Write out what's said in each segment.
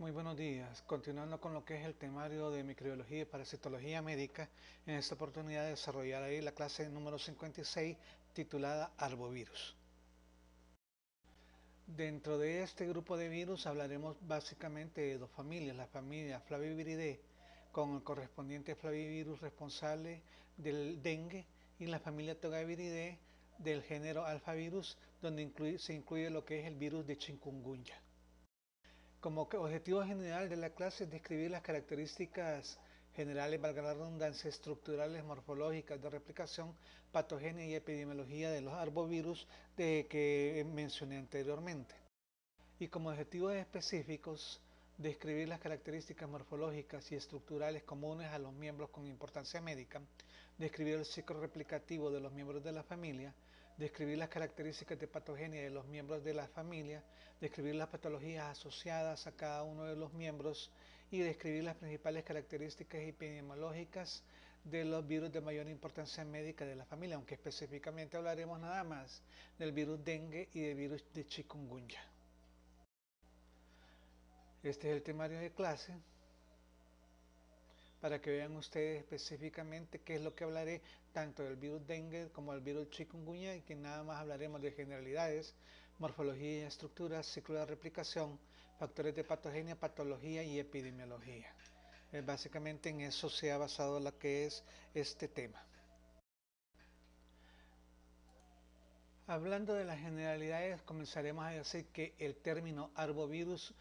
Muy buenos días. Continuando con lo que es el temario de microbiología y parasitología médica, en esta oportunidad desarrollaré la clase número 56 titulada Arbovirus. Dentro de este grupo de virus hablaremos básicamente de dos familias, la familia Flaviviridae con el correspondiente flavivirus responsable del dengue y la familia Togaviridae del género alfavirus donde se incluye lo que es el virus de chikungunya. Como objetivo general de la clase es describir las características generales, valga la redundancia, estructurales, morfológicas, de replicación, patogenia y epidemiología de los arbovirus que mencioné anteriormente. Y como objetivos específicos, describir las características morfológicas y estructurales comunes a los miembros con importancia médica, describir el ciclo replicativo de los miembros de la familia, describir las características de patogenia de los miembros de la familia, describir las patologías asociadas a cada uno de los miembros y describir las principales características epidemiológicas de los virus de mayor importancia médica de la familia, aunque específicamente hablaremos nada más del virus dengue y del virus de chikungunya. Este es el temario de clase para que vean ustedes específicamente qué es lo que hablaré tanto del virus dengue como del virus chikungunya y que nada más hablaremos de generalidades, morfología y estructuras, ciclo de replicación, factores de patogenia, patología y epidemiología. Básicamente en eso se ha basado lo que es este tema. Hablando de las generalidades, comenzaremos a decir que el término arbovirus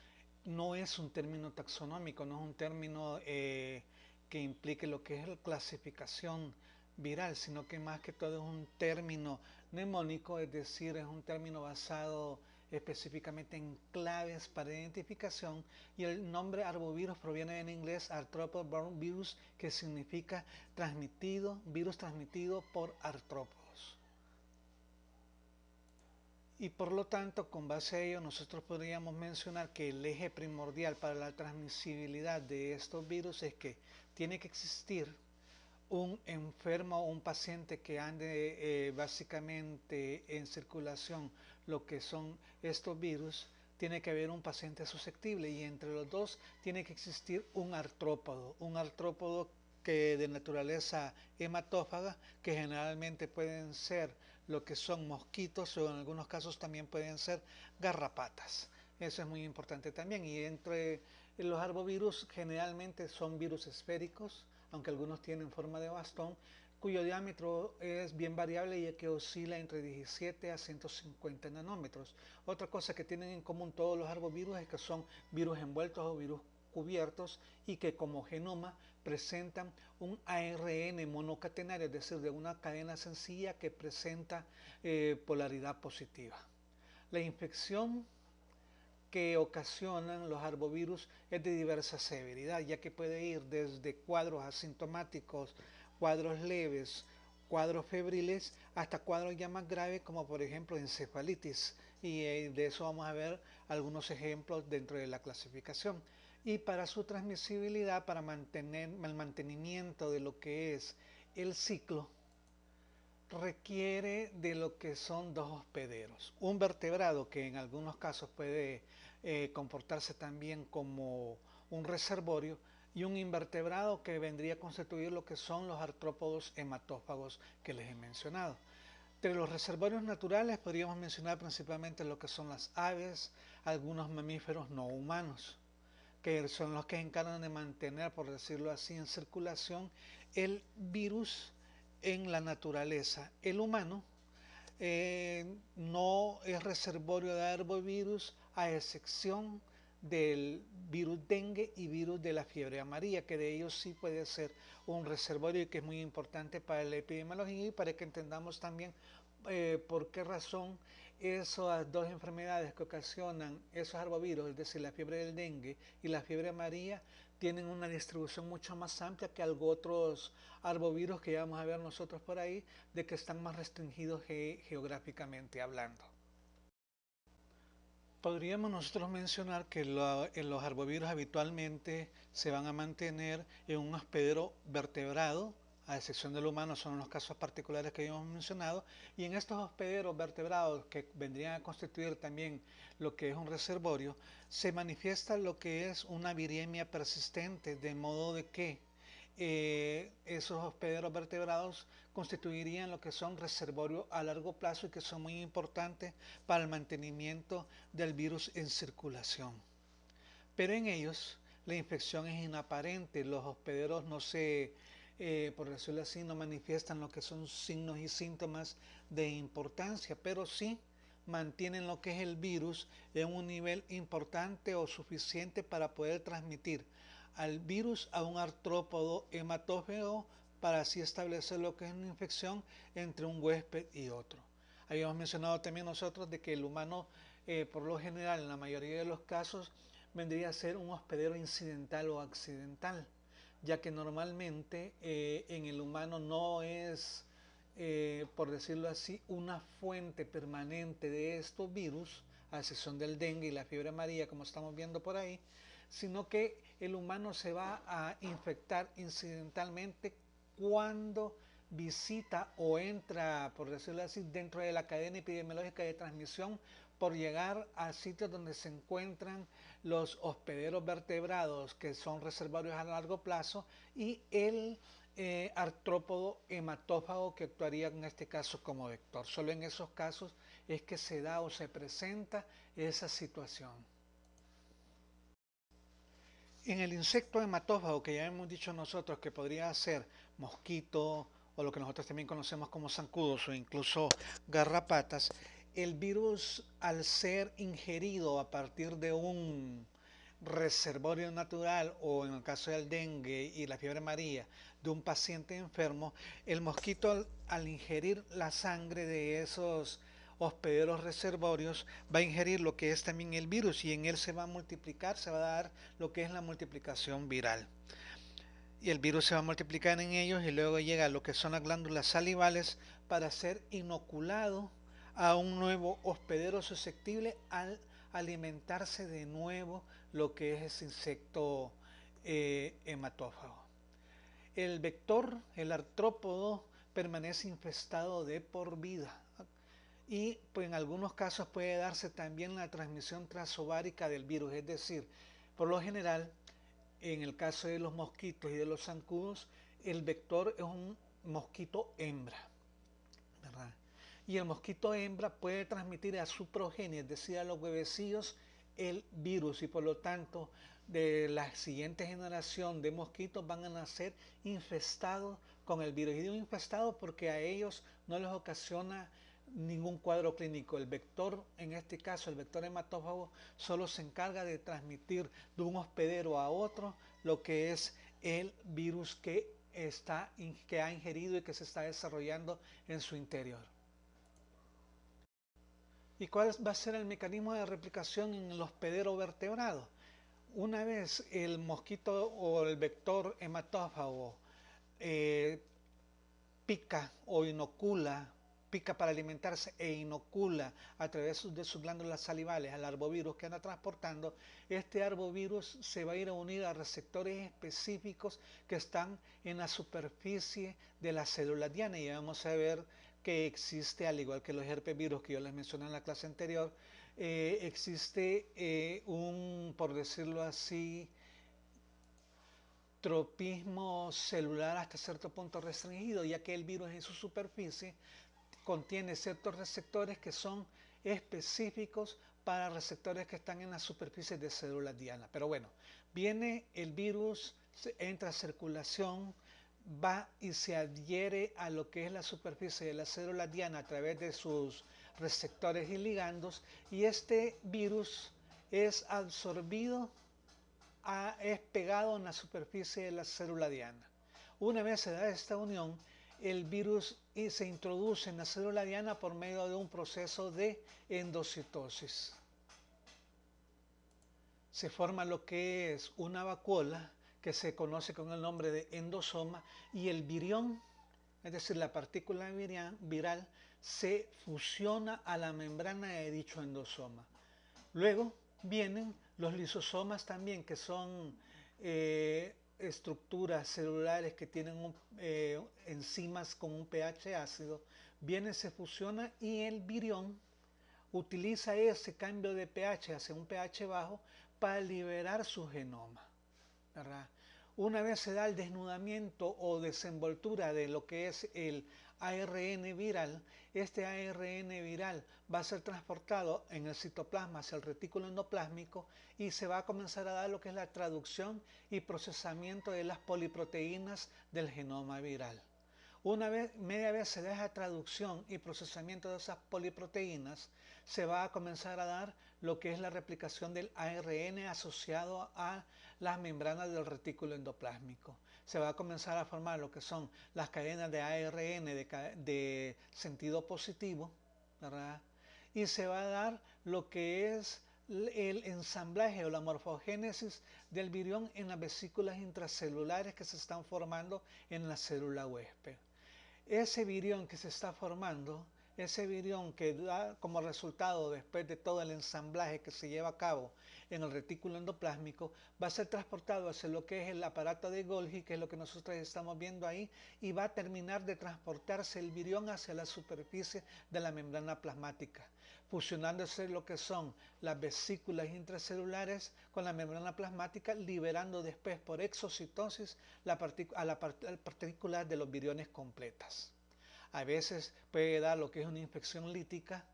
no es un término taxonómico, no es un término que implique lo que es la clasificación viral, sino que más que todo es un término mnemónico, es decir, es un término basado específicamente en claves para identificación, y el nombre arbovirus proviene en inglés arthropod-borne virus, que significa virus transmitido por artrópodos. Y por lo tanto, con base a ello, nosotros podríamos mencionar que el eje primordial para la transmisibilidad de estos virus es que tiene que existir un enfermo o un paciente que ande básicamente en circulación lo que son estos virus, tiene que haber un paciente susceptible y entre los dos tiene que existir un artrópodo que de naturaleza hematófaga, que generalmente pueden ser lo que son mosquitos o en algunos casos también pueden ser garrapatas. Eso es muy importante también. Y entre los arbovirus generalmente son virus esféricos, aunque algunos tienen forma de bastón, cuyo diámetro es bien variable y que oscila entre 17 a 150 nanómetros. Otra cosa que tienen en común todos los arbovirus es que son virus envueltos o virus cubiertos y que como genoma presentan un ARN monocatenario, es decir, de una cadena sencilla que presenta polaridad positiva. La infección que ocasionan los arbovirus es de diversa severidad, ya que puede ir desde cuadros asintomáticos, cuadros leves, cuadros febriles, hasta cuadros ya más graves como por ejemplo encefalitis, y de eso vamos a ver algunos ejemplos dentro de la clasificación. Y para su transmisibilidad, para mantener el mantenimiento de lo que es el ciclo, requiere de lo que son dos hospederos. Un vertebrado que en algunos casos puede comportarse también como un reservorio y un invertebrado que vendría a constituir lo que son los artrópodos hematófagos que les he mencionado. Entre los reservorios naturales podríamos mencionar principalmente lo que son las aves, algunos mamíferos no humanos, que son los que se encargan de mantener, por decirlo así, en circulación el virus en la naturaleza. El humano no es reservorio de arbovirus a excepción del virus dengue y virus de la fiebre amarilla, que de ellos sí puede ser un reservorio y que es muy importante para la epidemiología y para que entendamos también por qué razón esas dos enfermedades que ocasionan esos arbovirus, es decir, la fiebre del dengue y la fiebre amarilla, tienen una distribución mucho más amplia que otros arbovirus que vamos a ver nosotros por ahí, de que están más restringidos geográficamente hablando. Podríamos nosotros mencionar que los arbovirus habitualmente se van a mantener en un hospedero vertebrado, a excepción del humano, son los casos particulares que habíamos mencionado, y en estos hospederos vertebrados que vendrían a constituir también lo que es un reservorio, se manifiesta lo que es una viremia persistente, de modo de que esos hospederos vertebrados constituirían lo que son reservorios a largo plazo y que son muy importantes para el mantenimiento del virus en circulación. Pero en ellos la infección es inaparente, los hospederos no se, por decirlo así, no manifiestan lo que son signos y síntomas de importancia, pero sí mantienen lo que es el virus en un nivel importante o suficiente para poder transmitir al virus a un artrópodo hematófago para así establecer lo que es una infección entre un huésped y otro. Habíamos mencionado también nosotros de que el humano, por lo general, en la mayoría de los casos, vendría a ser un hospedero incidental o accidental, ya que normalmente en el humano no es, por decirlo así, una fuente permanente de estos virus, a excepción del dengue y la fiebre amarilla, como estamos viendo por ahí, sino que el humano se va a infectar incidentalmente cuando visita o entra, por decirlo así, dentro de la cadena epidemiológica de transmisión por llegar a sitios donde se encuentran los hospederos vertebrados que son reservorios a largo plazo y el artrópodo hematófago que actuaría en este caso como vector. Solo en esos casos es que se da o se presenta esa situación. En el insecto hematófago, que ya hemos dicho nosotros que podría ser mosquito o lo que nosotros también conocemos como zancudos o incluso garrapatas, el virus al ser ingerido a partir de un reservorio natural o en el caso del dengue y la fiebre amarilla de un paciente enfermo, el mosquito al ingerir la sangre de esos hospederos reservorios va a ingerir lo que es también el virus y en él se va a multiplicar, se va a dar lo que es la multiplicación viral. Y el virus se va a multiplicar en ellos y luego llega a lo que son las glándulas salivales para ser inoculado a un nuevo hospedero susceptible al alimentarse de nuevo lo que es ese insecto hematófago. El vector, el artrópodo, permanece infestado de por vida y pues, en algunos casos puede darse también la transmisión transovárica del virus, es decir, por lo general, en el caso de los mosquitos y de los zancudos, el vector es un mosquito hembra, ¿verdad? Y el mosquito hembra puede transmitir a su progenie, es decir, a los huevecillos, el virus y por lo tanto de la siguiente generación de mosquitos van a nacer infestados con el virus. Y digo infestados porque a ellos no les ocasiona ningún cuadro clínico. El vector, en este caso el vector hematófago, solo se encarga de transmitir de un hospedero a otro lo que es el virus que ha ingerido y que se está desarrollando en su interior. ¿Y cuál va a ser el mecanismo de replicación en el hospedero vertebrado? Una vez el mosquito o el vector hematófago eh, pica o inocula, pica para alimentarse e inocula a través de sus glándulas salivales al arbovirus que anda transportando, este arbovirus se va a ir a unir a receptores específicos que están en la superficie de la célula diana y vamos a ver que existe, al igual que los herpesvirus que yo les mencioné en la clase anterior, existe por decirlo así, tropismo celular hasta cierto punto restringido, ya que el virus en su superficie contiene ciertos receptores que son específicos para receptores que están en la superficie de células diana. Pero bueno, viene el virus, entra a circulación, va y se adhiere a lo que es la superficie de la célula diana a través de sus receptores y ligandos y este virus es absorbido, es pegado en la superficie de la célula diana. Una vez se da esta unión, el virus se introduce en la célula diana por medio de un proceso de endocitosis. Se forma lo que es una vacuola que se conoce con el nombre de endosoma y el virión, es decir, la partícula viral, se fusiona a la membrana de dicho endosoma. Luego vienen los lisosomas también, que son estructuras celulares que tienen enzimas con un pH ácido, viene, se fusiona y el virión utiliza ese cambio de pH hacia un pH bajo para liberar su genoma, ¿verdad? Una vez se da el desnudamiento o desenvoltura de lo que es el ARN viral, este ARN viral va a ser transportado en el citoplasma hacia el retículo endoplásmico y se va a comenzar a dar lo que es la traducción y procesamiento de las poliproteínas del genoma viral. Una vez, media vez se da esa traducción y procesamiento de esas poliproteínas, se va a comenzar a dar lo que es la replicación del ARN asociado a las membranas del retículo endoplásmico. Se va a comenzar a formar lo que son las cadenas de ARN de sentido positivo, ¿verdad? Y se va a dar lo que es el ensamblaje o la morfogénesis del virión en las vesículas intracelulares que se están formando en la célula huésped. Ese virión que se está formando, ese virión que da como resultado después de todo el ensamblaje que se lleva a cabo en el retículo endoplásmico, va a ser transportado hacia lo que es el aparato de Golgi, que es lo que nosotros estamos viendo ahí, y va a terminar de transportarse el virión hacia la superficie de la membrana plasmática, fusionándose lo que son las vesículas intracelulares con la membrana plasmática, liberando después por exocitosis la partícula de los viriones completas. A veces puede dar lo que es una infección lítica,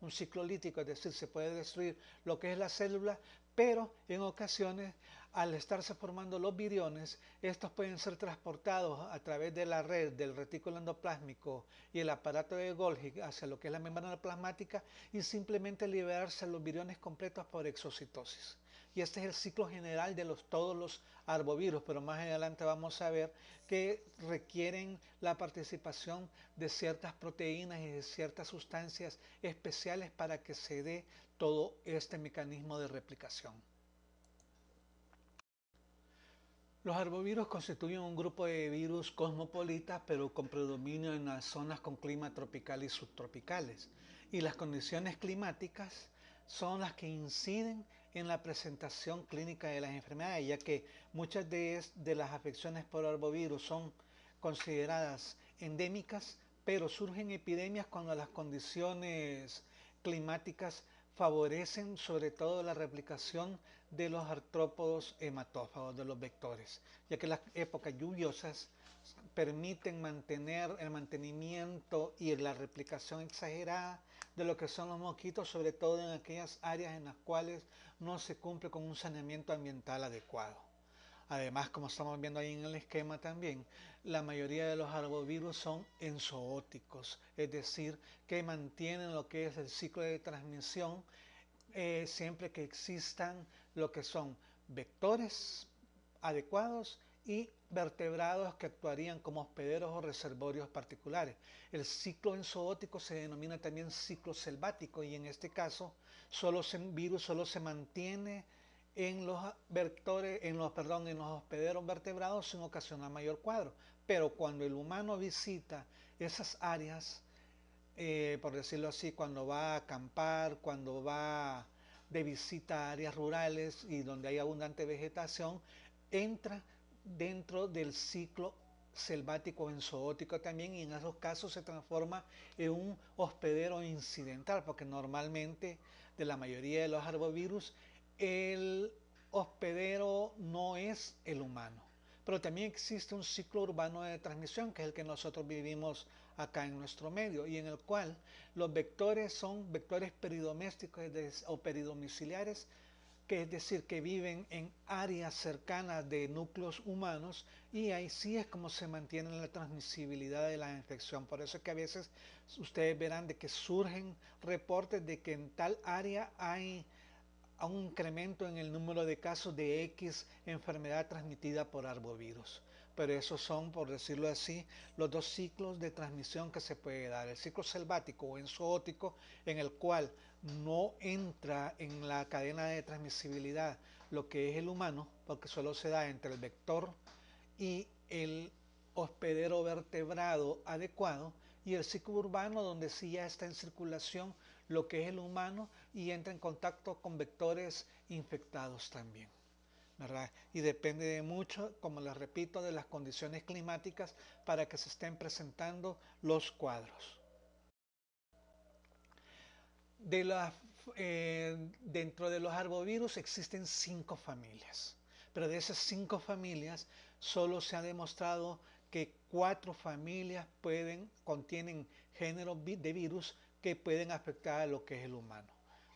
un ciclo lítico, es decir, se puede destruir lo que es la célula, pero en ocasiones, al estarse formando los viriones, estos pueden ser transportados a través de la red del retículo endoplásmico y el aparato de Golgi hacia lo que es la membrana plasmática y simplemente liberarse los viriones completos por exocitosis. Y este es el ciclo general de todos los arbovirus, pero más adelante vamos a ver que requieren la participación de ciertas proteínas y de ciertas sustancias especiales para que se dé todo este mecanismo de replicación. Los arbovirus constituyen un grupo de virus cosmopolitas, pero con predominio en las zonas con clima tropical y subtropicales. Y las condiciones climáticas son las que inciden en la presentación clínica de las enfermedades, ya que muchas de las afecciones por arbovirus son consideradas endémicas, pero surgen epidemias cuando las condiciones climáticas favorecen sobre todo la replicación de los artrópodos hematófagos, de los vectores, ya que las épocas lluviosas permiten mantener el mantenimiento y la replicación exagerada de lo que son los mosquitos, sobre todo en aquellas áreas en las cuales no se cumple con un saneamiento ambiental adecuado. Además, como estamos viendo ahí en el esquema también, la mayoría de los arbovirus son enzoóticos, es decir, que mantienen lo que es el ciclo de transmisión siempre que existan lo que son vectores adecuados y vertebrados que actuarían como hospederos o reservorios particulares. El ciclo enzoótico se denomina también ciclo selvático y en este caso virus solo se mantiene en los vectores, en los hospederos vertebrados sin ocasionar mayor cuadro. Pero cuando el humano visita esas áreas, por decirlo así, cuando va a acampar, cuando va de visita a áreas rurales y donde hay abundante vegetación, entra dentro del ciclo selvático enzoótico también y en esos casos se transforma en un hospedero incidental, porque normalmente de la mayoría de los arbovirus el hospedero no es el humano. Pero también existe un ciclo urbano de transmisión, que es el que nosotros vivimos acá en nuestro medio, y en el cual los vectores son vectores peridomésticos o peridomiciliares, que es decir, que viven en áreas cercanas de núcleos humanos, y ahí sí es como se mantiene la transmisibilidad de la infección. Por eso es que a veces ustedes verán de que surgen reportes de que en tal área hay un incremento en el número de casos de X enfermedad transmitida por arbovirus. Pero esos son, por decirlo así, los dos ciclos de transmisión que se puede dar. El ciclo selvático o enzoótico, en el cual no entra en la cadena de transmisibilidad lo que es el humano, porque solo se da entre el vector y el hospedero vertebrado adecuado, y el ciclo urbano, donde sí ya está en circulación lo que es el humano y entra en contacto con vectores infectados también. ¿verdad? Y depende de mucho, como les repito, de las condiciones climáticas para que se estén presentando los cuadros. De las, dentro de los arbovirus existen 5 familias, pero de esas 5 familias solo se ha demostrado que 4 familias contienen géneros de virus que pueden afectar a lo que es el humano.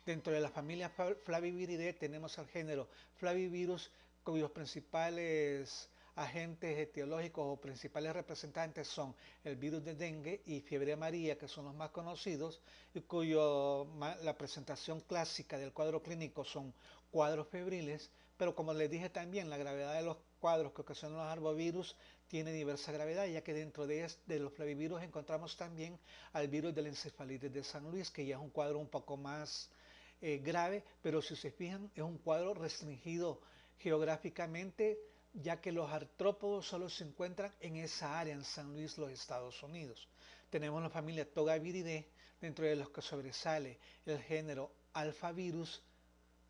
Dentro de la familia Flaviviridae tenemos al género Flavivirus, cuyos principales agentes etiológicos o principales representantes son el virus de dengue y fiebre amarilla, que son los más conocidos, y la presentación clásica del cuadro clínico son cuadros febriles, pero como les dije también, la gravedad de los cuadros que ocasionan los arbovirus tiene diversa gravedad, ya que dentro de los flavivirus encontramos también al virus de la encefalitis de San Luis, que ya es un cuadro un poco más grave, pero si se fijan es un cuadro restringido geográficamente, ya que los artrópodos solo se encuentran en esa área, en San Luis, los Estados Unidos. Tenemos la familia Togaviridae, dentro de los que sobresale el género Alphavirus,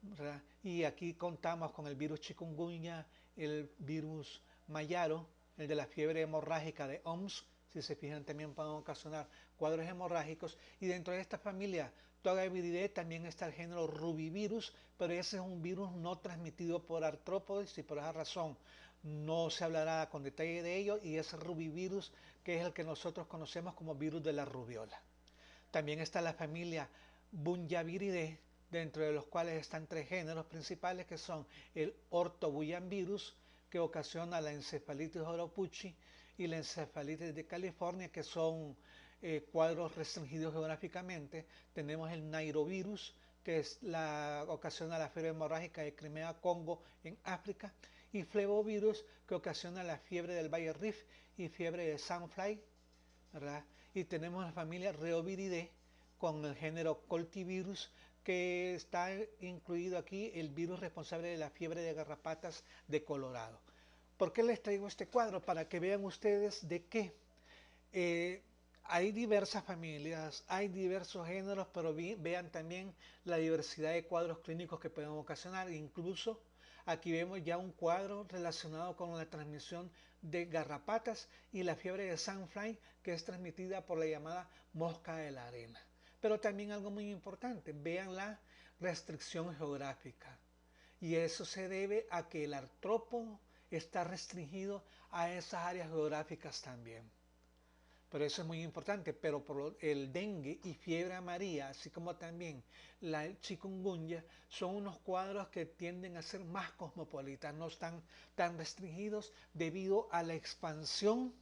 ¿verdad? Y aquí contamos con el virus chikungunya, el virus mayaro, el de la fiebre hemorrágica de OMS, si se fijan también pueden ocasionar cuadros hemorrágicos, y dentro de esta familia Togaviridae también está el género Rubivirus, pero ese es un virus no transmitido por artrópodos y por esa razón no se hablará con detalle de ello, y es Rubivirus, que es el que nosotros conocemos como virus de la rubiola. También está la familia Bunyaviridae, dentro de los cuales están 3 géneros principales, que son el Ortobuyamvirus, que ocasiona la encefalitis Horopucci, y la encefalitis de California, que son cuadros restringidos geográficamente. Tenemos el Nairovirus, que ocasiona la fiebre hemorrágica de Crimea-Congo en África, y Flevovirus, que ocasiona la fiebre del Valle Rift y fiebre de Sandfly, ¿verdad? Y tenemos la familia Reoviridae con el género Coltivirus, que está incluido aquí el virus responsable de la fiebre de garrapatas de Colorado. ¿Por qué les traigo este cuadro? Para que vean ustedes de qué hay diversas familias, hay diversos géneros, pero vean también la diversidad de cuadros clínicos que pueden ocasionar. Incluso aquí vemos ya un cuadro relacionado con la transmisión de garrapatas y la fiebre de Sandfly, que es transmitida por la llamada mosca de la arena. Pero también algo muy importante, vean la restricción geográfica. Y eso se debe a que el artrópodo está restringido a esas áreas geográficas también. Pero eso es muy importante, pero por el dengue y fiebre amarilla, así como también la chikungunya, son unos cuadros que tienden a ser más cosmopolitas, no están tan restringidos debido a la expansión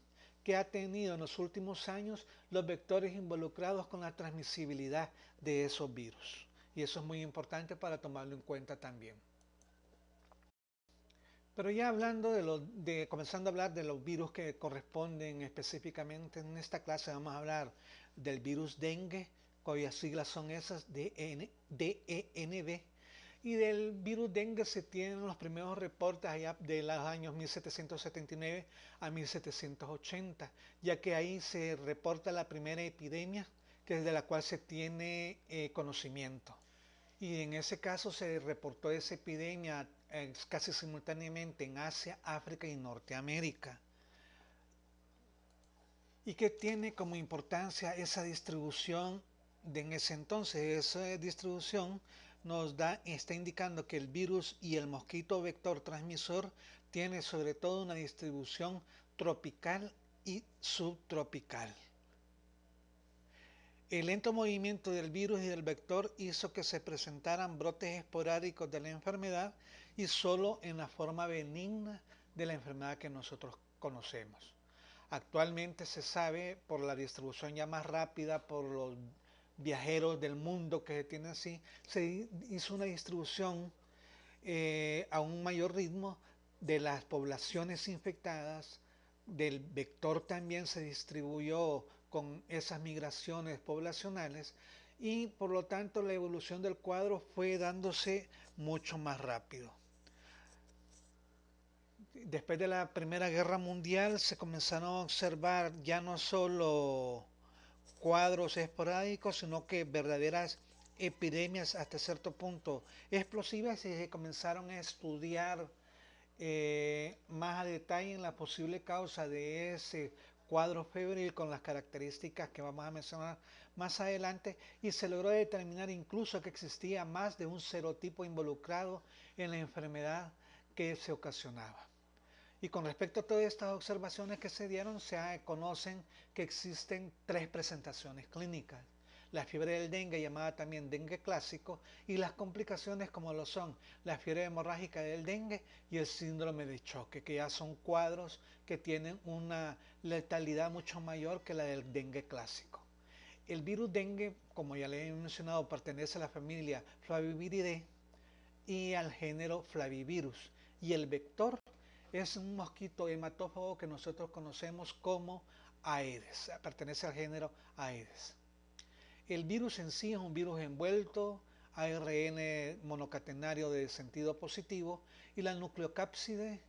que ha tenido en los últimos años los vectores involucrados con la transmisibilidad de esos virus. Y eso es muy importante para tomarlo en cuenta también. Pero ya hablando comenzando a hablar de los virus que corresponden específicamente en esta clase, vamos a hablar del virus dengue, cuyas siglas son esas, DENB, y del virus dengue se tienen los primeros reportes allá de los años 1779 a 1780, ya que ahí se reporta la primera epidemia, que es de la cual se tiene conocimiento. Y en ese caso se reportó esa epidemia casi simultáneamente en Asia, África y Norteamérica. ¿Y qué tiene como importancia esa distribución en ese entonces? Esa distribución está indicando que el virus y el mosquito vector transmisor tiene sobre todo una distribución tropical y subtropical. El lento movimiento del virus y del vector hizo que se presentaran brotes esporádicos de la enfermedad, y solo en la forma benigna de la enfermedad que nosotros conocemos. Actualmente se sabe, por la distribución ya más rápida, por los viajeros del mundo que se tiene así, se hizo una distribución a un mayor ritmo de las poblaciones infectadas. Del vector también se distribuyó con esas migraciones poblacionales, y por lo tanto la evolución del cuadro fue dándose mucho más rápido. Después de la Primera Guerra Mundial se comenzaron a observar ya no solo cuadros esporádicos, sino que verdaderas epidemias hasta cierto punto explosivas, y se comenzaron a estudiar más a detalle en la posible causa de ese cuadro febril con las características que vamos a mencionar más adelante, y se logró determinar incluso que existía más de un serotipo involucrado en la enfermedad que se ocasionaba. Y con respecto a todas estas observaciones que se dieron, se conocen que existen tres presentaciones clínicas: la fiebre del dengue, llamada también dengue clásico, y las complicaciones como lo son la fiebre hemorrágica del dengue y el síndrome de choque, que ya son cuadros que tienen una letalidad mucho mayor que la del dengue clásico. El virus dengue, como ya le he mencionado, pertenece a la familia Flaviviridae y al género Flavivirus, y el vector es un mosquito hematófago que nosotros conocemos como Aedes, pertenece al género Aedes. El virus en sí es un virus envuelto, ARN monocatenario de sentido positivo, y la nucleocápside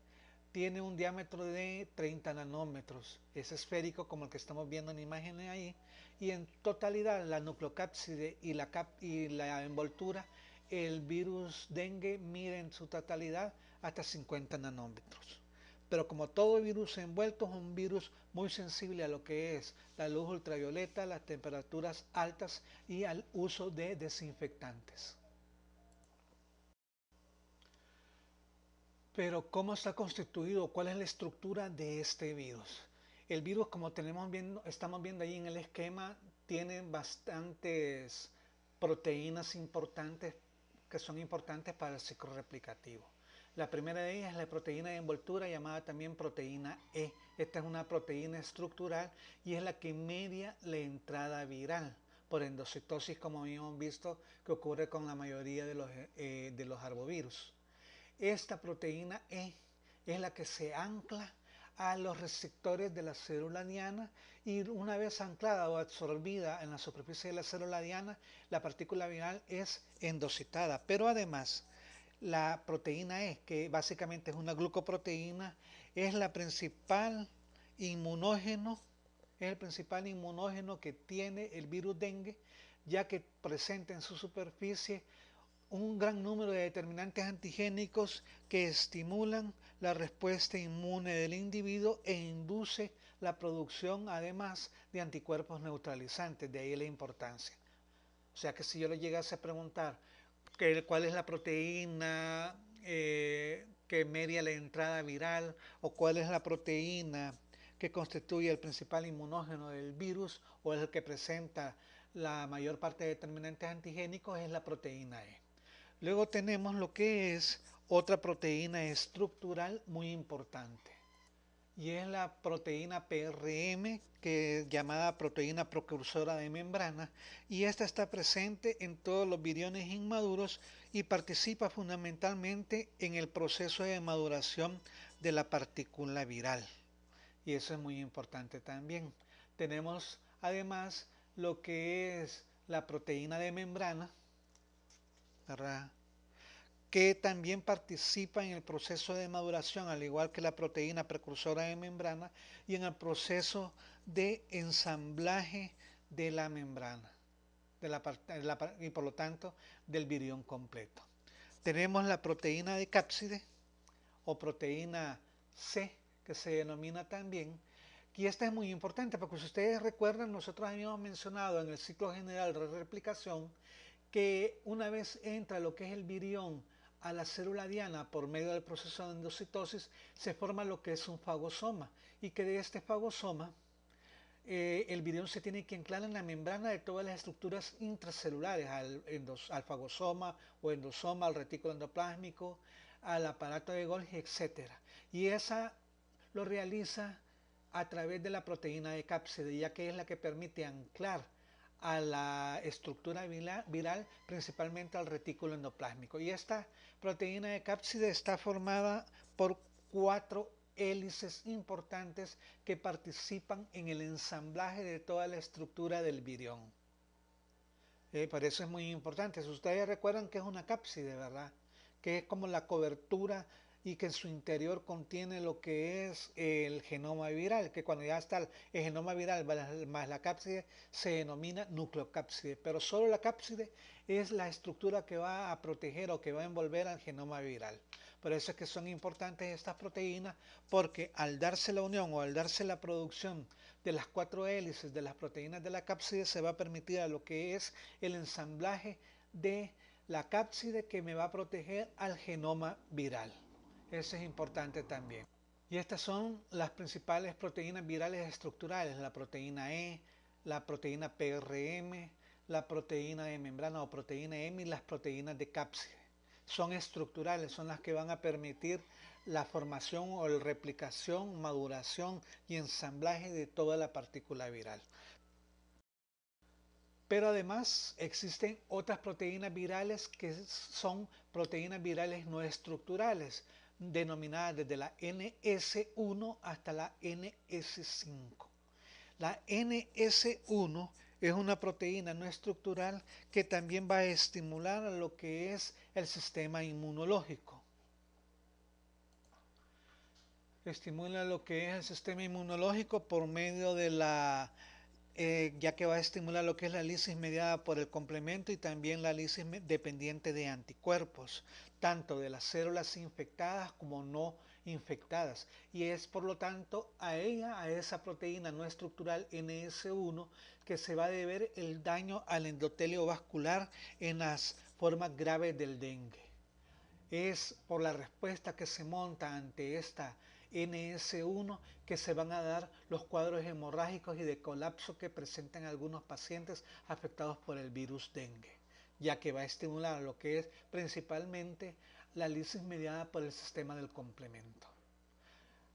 tiene un diámetro de 30 nanómetros. Es esférico como el que estamos viendo en imágenes ahí, y en totalidad la nucleocápside y la envoltura, el virus dengue mide en su totalidad hasta 50 nanómetros. Pero como todo virus envuelto, es un virus muy sensible a lo que es la luz ultravioleta, las temperaturas altas y al uso de desinfectantes. Pero ¿cómo está constituido? ¿Cuál es la estructura de este virus? El virus, como estamos viendo ahí en el esquema, tiene bastantes proteínas importantes que son importantes para el ciclo replicativo. La primera de ellas es la proteína de envoltura, llamada también proteína E. Esta es una proteína estructural y es la que media la entrada viral por endocitosis, como hemos visto que ocurre con la mayoría de los arbovirus. Esta proteína E es la que se ancla a los receptores de la célula diana, y una vez anclada o absorbida en la superficie de la célula diana, la partícula viral es endocitada. Pero además, la proteína E, que básicamente es una glucoproteína, es la principal inmunógeno, es el principal inmunógeno que tiene el virus dengue, ya que presenta en su superficie un gran número de determinantes antigénicos que estimulan la respuesta inmune del individuo e induce la producción además de anticuerpos neutralizantes, de ahí la importancia. O sea que si yo le llegase a preguntar cuál es la proteína que media la entrada viral, o cuál es la proteína que constituye el principal inmunógeno del virus o el que presenta la mayor parte de determinantes antigénicos, es la proteína E. Luego tenemos lo que es otra proteína estructural muy importante, y es la proteína PRM, que es llamada proteína precursora de membrana, y esta está presente en todos los viriones inmaduros y participa fundamentalmente en el proceso de maduración de la partícula viral, y eso es muy importante también. Tenemos además lo que es la proteína de membrana, ¿verdad?, que también participa en el proceso de maduración, al igual que la proteína precursora de membrana, y en el proceso de ensamblaje de la membrana, y por lo tanto del virión completo. Tenemos la proteína de cápside o proteína C, que se denomina también, y esta es muy importante porque, si ustedes recuerdan, nosotros habíamos mencionado en el ciclo general de replicación que una vez entra lo que es el virión a la célula diana por medio del proceso de endocitosis, se forma lo que es un fagosoma, y que de este fagosoma el virión se tiene que anclar en la membrana de todas las estructuras intracelulares, al fagosoma o endosoma, al retículo endoplásmico, al aparato de Golgi, etc. Y esa lo realiza a través de la proteína de cápside, ya que es la que permite anclar a la estructura viral, principalmente al retículo endoplásmico. Y esta proteína de cápside está formada por 4 hélices importantes que participan en el ensamblaje de toda la estructura del virión. Por eso es muy importante. Si ustedes recuerdan que es una cápside, ¿verdad?, que es como la cobertura, y que en su interior contiene lo que es el genoma viral, que cuando ya está el genoma viral más la cápside se denomina nucleocápside, pero solo la cápside es la estructura que va a proteger o que va a envolver al genoma viral. Por eso es que son importantes estas proteínas, porque al darse la unión o al darse la producción de las 4 hélices de las proteínas de la cápside, se va a permitir a lo que es el ensamblaje de la cápside que me va a proteger al genoma viral. Eso es importante también. Y estas son las principales proteínas virales estructurales: la proteína E, la proteína PRM, la proteína de membrana o proteína M y las proteínas de cápside. Son estructurales, son las que van a permitir la formación o la replicación, maduración y ensamblaje de toda la partícula viral. Pero además existen otras proteínas virales que son proteínas virales no estructurales, denominadas desde la NS1 hasta la NS5. La NS1 es una proteína no estructural que también va a estimular a lo que es el sistema inmunológico. Estimula lo que es el sistema inmunológico por medio de la ya que va a estimular lo que es la lisis mediada por el complemento y también la lisis dependiente de anticuerpos, tanto de las células infectadas como no infectadas. Y es por lo tanto a ella, a esa proteína no estructural NS1, que se va a deber el daño al endotelio vascular en las formas graves del dengue. Es por la respuesta que se monta ante esta NS1 que se van a dar los cuadros hemorrágicos y de colapso que presentan algunos pacientes afectados por el virus dengue, ya que va a estimular lo que es principalmente la lisis mediada por el sistema del complemento.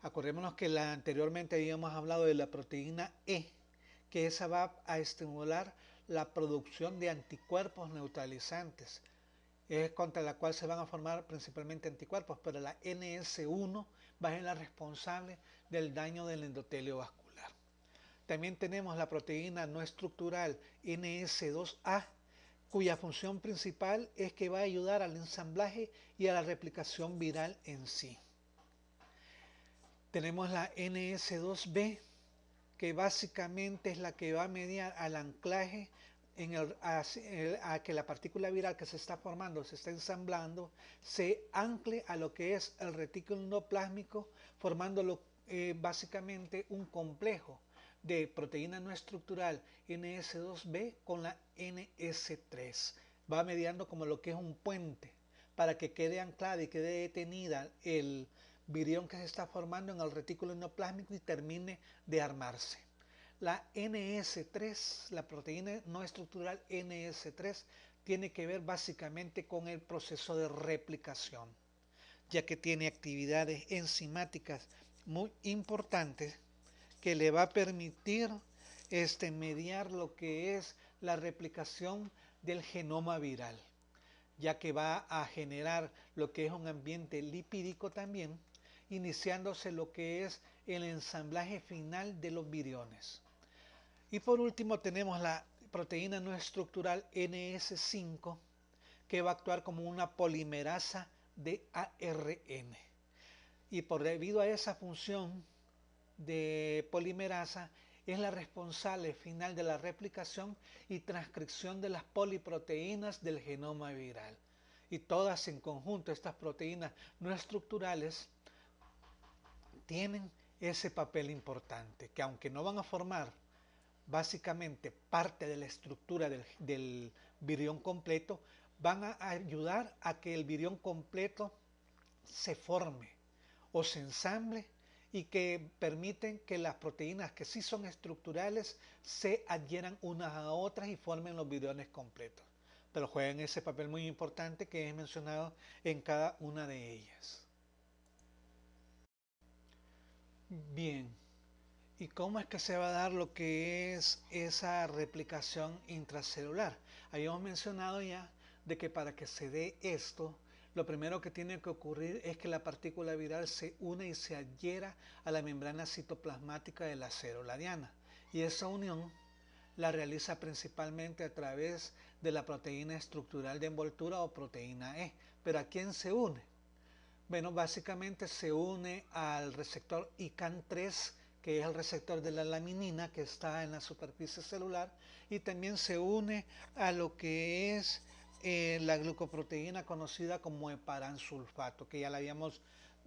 Acordémonos que anteriormente habíamos hablado de la proteína E, que esa va a estimular la producción de anticuerpos neutralizantes, es contra la cual se van a formar principalmente anticuerpos, pero la NS1 va a ser la responsable del daño del endotelio vascular. También tenemos la proteína no estructural NS2A, cuya función principal es que va a ayudar al ensamblaje y a la replicación viral en sí. Tenemos la NS2B, que básicamente es la que va a mediar al anclaje a que la partícula viral que se está formando, se está ensamblando, se ancle a lo que es el retículo endoplásmico, formando básicamente un complejo de proteína no estructural NS2B con la NS3. Va mediando como lo que es un puente para que quede anclada y quede detenida el virión que se está formando en el retículo endoplásmico y termine de armarse. La NS3, la proteína no estructural NS3, tiene que ver básicamente con el proceso de replicación, ya que tiene actividades enzimáticas muy importantes que le va a permitir mediar lo que es la replicación del genoma viral, ya que va a generar lo que es un ambiente lipídico también, iniciándose lo que es el ensamblaje final de los viriones. Y por último tenemos la proteína no estructural NS5, que va a actuar como una polimerasa de ARN. Y debido a esa función de polimerasa, es la responsable final de la replicación y transcripción de las poliproteínas del genoma viral. Y todas en conjunto, estas proteínas no estructurales, tienen ese papel importante, que aunque no van a formar básicamente parte de la estructura del virión completo, van a ayudar a que el virión completo se forme o se ensamble y que permiten que las proteínas que sí son estructurales se adhieran unas a otras y formen los viriones completos. Pero juegan ese papel muy importante que es mencionado en cada una de ellas. Bien. ¿Y cómo es que se va a dar lo que es esa replicación intracelular? Habíamos mencionado ya de que para que se dé esto, lo primero que tiene que ocurrir es que la partícula viral se une y se adhiera a la membrana citoplasmática de la célula diana. Y esa unión la realiza principalmente a través de la proteína estructural de envoltura o proteína E. ¿Pero a quién se une? Bueno, básicamente se une al receptor ICAN3, que es el receptor de la laminina que está en la superficie celular, y también se une a lo que es la glucoproteína conocida como heparansulfato, que ya la habíamos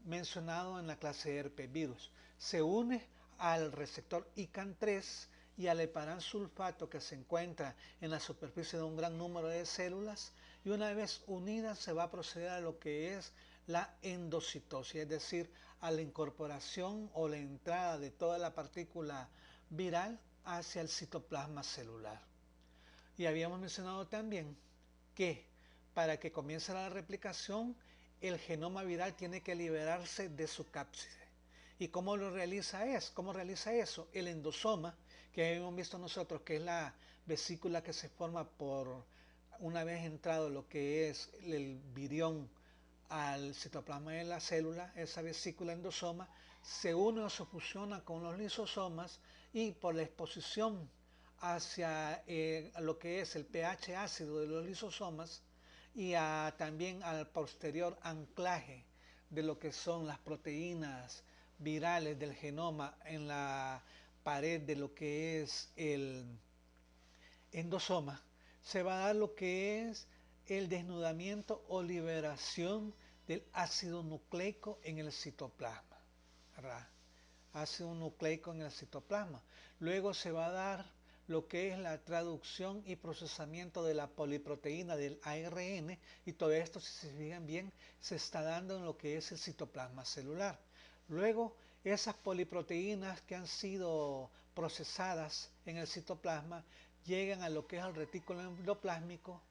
mencionado en la clase de herpesvirus. Se une al receptor ICAN3 y al heparansulfato que se encuentra en la superficie de un gran número de células, y una vez unida se va a proceder a lo que es la endocitosis, es decir, a la incorporación o la entrada de toda la partícula viral hacia el citoplasma celular. Y habíamos mencionado también que para que comience la replicación, el genoma viral tiene que liberarse de su cápside. ¿Y cómo lo realiza es? ¿Cómo realiza eso? El endosoma, que hemos visto nosotros, que es la vesícula que se forma por una vez entrado lo que es el virión al citoplasma de la célula, esa vesícula endosoma se une o se fusiona con los lisosomas, y por la exposición hacia lo que es el pH ácido de los lisosomas y también al posterior anclaje de lo que son las proteínas virales del genoma en la pared de lo que es el endosoma, se va a dar lo que es el desnudamiento o liberación del ácido nucleico en el citoplasma, ¿verdad? Ácido nucleico en el citoplasma. Luego se va a dar lo que es la traducción y procesamiento de la poliproteína del ARN, y todo esto, si se fijan bien, se está dando en lo que es el citoplasma celular. Luego, esas poliproteínas que han sido procesadas en el citoplasma llegan a lo que es el retículo endoplásmico,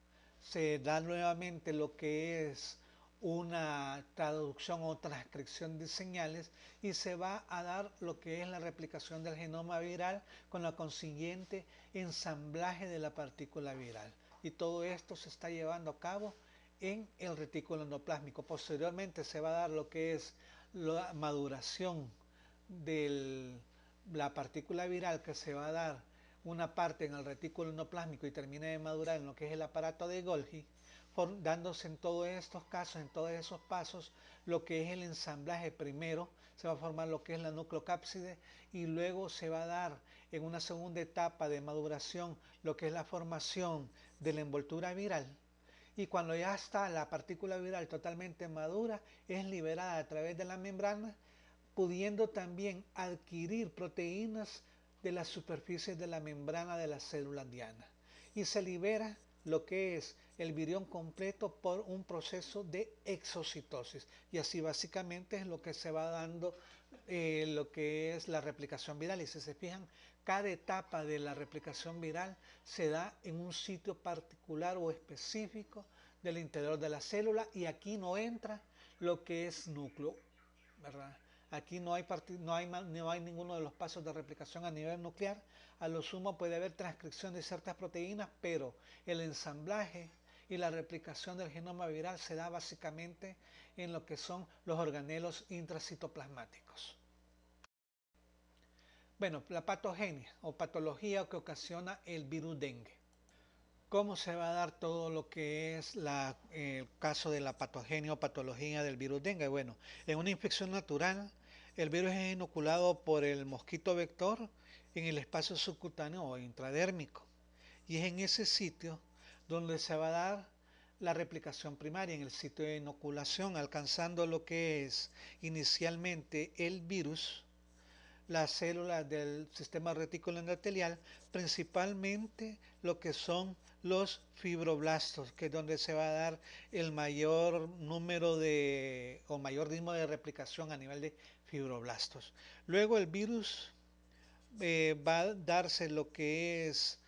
se da nuevamente lo que es una traducción o transcripción de señales, y se va a dar lo que es la replicación del genoma viral con la consiguiente ensamblaje de la partícula viral. Y todo esto se está llevando a cabo en el retículo endoplásmico. Posteriormente se va a dar lo que es la maduración de la partícula viral, que se va a dar una parte en el retículo endoplásmico y termina de madurar en lo que es el aparato de Golgi, dándose en todos estos casos, en todos esos pasos, lo que es el ensamblaje. Primero se va a formar lo que es la nucleocápside, y luego se va a dar en una segunda etapa de maduración lo que es la formación de la envoltura viral. Y cuando ya está la partícula viral totalmente madura, es liberada a través de la membrana, pudiendo también adquirir proteínas de las superficies de la membrana de la célula diana. Y se libera lo que es el virión completo por un proceso de exocitosis. Y así básicamente es lo que se va dando lo que es la replicación viral. Y si se fijan, cada etapa de la replicación viral se da en un sitio particular o específico del interior de la célula, y aquí no entra lo que es núcleo, ¿verdad? Aquí no hay ninguno de los pasos de replicación a nivel nuclear. A lo sumo puede haber transcripción de ciertas proteínas, pero el ensamblaje y la replicación del genoma viral se da básicamente en lo que son los organelos intracitoplasmáticos. Bueno, la patogenia o patología que ocasiona el virus dengue. ¿Cómo se va a dar todo lo que es el caso de la patogenia o patología del virus dengue? Bueno, en una infección natural, el virus es inoculado por el mosquito vector en el espacio subcutáneo o intradérmico. Y es en ese sitio donde se va a dar la replicación primaria, en el sitio de inoculación, alcanzando lo que es inicialmente el virus, las células del sistema retículo endotelial, principalmente lo que son los fibroblastos, que es donde se va a dar el mayor número o mayor ritmo de replicación a nivel de fibroblastos. Luego el virus va a darse lo que es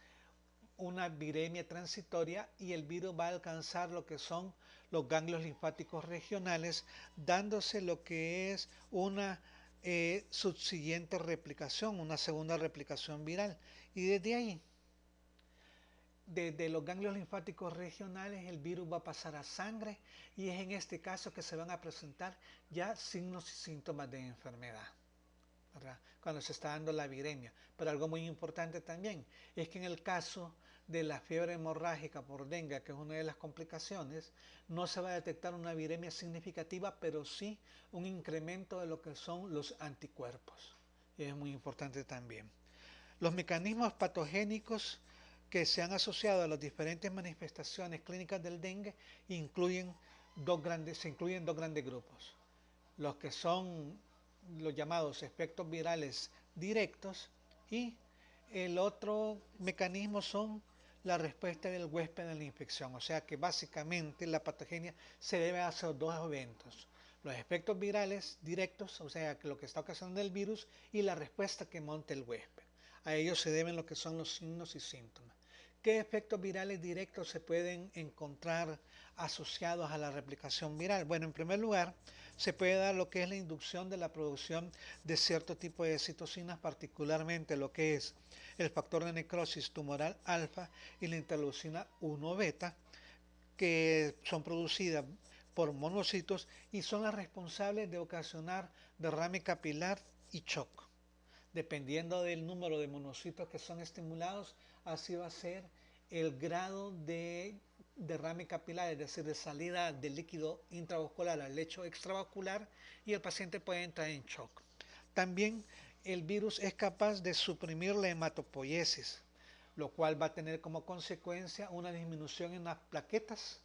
una viremia transitoria, y el virus va a alcanzar lo que son los ganglios linfáticos regionales, dándose lo que es una subsiguiente replicación, una segunda replicación viral. Y desde ahí, desde los ganglios linfáticos regionales, el virus va a pasar a sangre, y es en este caso que se van a presentar ya signos y síntomas de enfermedad, ¿verdad? Cuando se está dando la viremia. Pero algo muy importante también es que en el caso de la fiebre hemorrágica por dengue, que es una de las complicaciones, no se va a detectar una viremia significativa, pero sí un incremento de lo que son los anticuerpos. Y es muy importante también. Los mecanismos patogénicos que se han asociado a las diferentes manifestaciones clínicas del dengue se incluyen dos grandes grupos. Los que son los llamados efectos virales directos y el otro mecanismo son la respuesta del huésped a la infección. O sea que básicamente la patogenia se debe a esos dos eventos. Los efectos virales directos, o sea que lo que está ocasionando el virus, y la respuesta que monta el huésped. A ellos se deben lo que son los signos y síntomas. ¿Qué efectos virales directos se pueden encontrar asociados a la replicación viral? Bueno, en primer lugar, se puede dar lo que es la inducción de la producción de cierto tipo de citocinas, particularmente lo que es el factor de necrosis tumoral alfa y la interleucina 1 beta, que son producidas por monocitos y son las responsables de ocasionar derrame capilar y shock. Dependiendo del número de monocitos que son estimulados, así va a ser el grado de derrame capilar, es decir, de salida del líquido intravascular al lecho extravascular, y el paciente puede entrar en shock. También el virus es capaz de suprimir la hematopoiesis, lo cual va a tener como consecuencia una disminución en las plaquetas,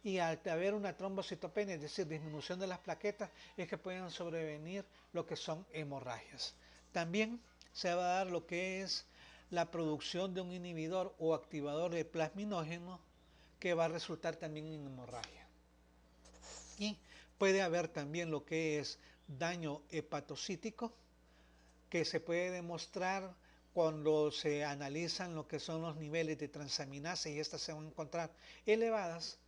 y al haber una trombocitopenia, es decir, disminución de las plaquetas, es que pueden sobrevenir lo que son hemorragias. También se va a dar lo que es la producción de un inhibidor o activador de plasminógeno, que va a resultar también en hemorragia. Y puede haber también lo que es daño hepatocítico, que se puede demostrar cuando se analizan lo que son los niveles de transaminasa, y estas se van a encontrar elevadas,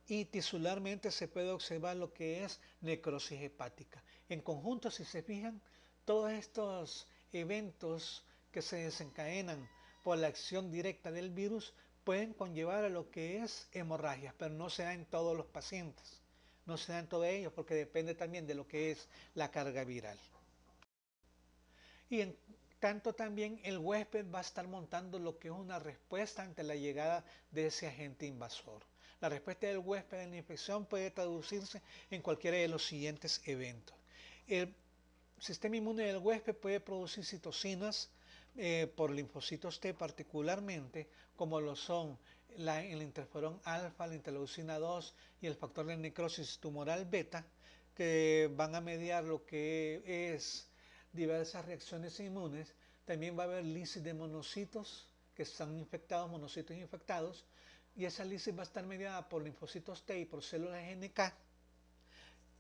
y tisularmente se puede observar lo que es necrosis hepática. En conjunto, si se fijan, todos estos eventos que se desencadenan por la acción directa del virus pueden conllevar a lo que es hemorragias, pero no se da en todos los pacientes, no se da en todos ellos, porque depende también de lo que es la carga viral. Y en tanto también el huésped va a estar montando lo que es una respuesta ante la llegada de ese agente invasor. La respuesta del huésped en la infección puede traducirse en cualquiera de los siguientes eventos. El sistema inmune del huésped puede producir citocinas por linfocitos T particularmente, como lo son el interferón alfa, la interleucina 2 y el factor de necrosis tumoral beta, que van a mediar lo que es diversas reacciones inmunes. También va a haber lisis de monocitos que están infectados, monocitos infectados, y esa lisis va a estar mediada por linfocitos T y por células NK,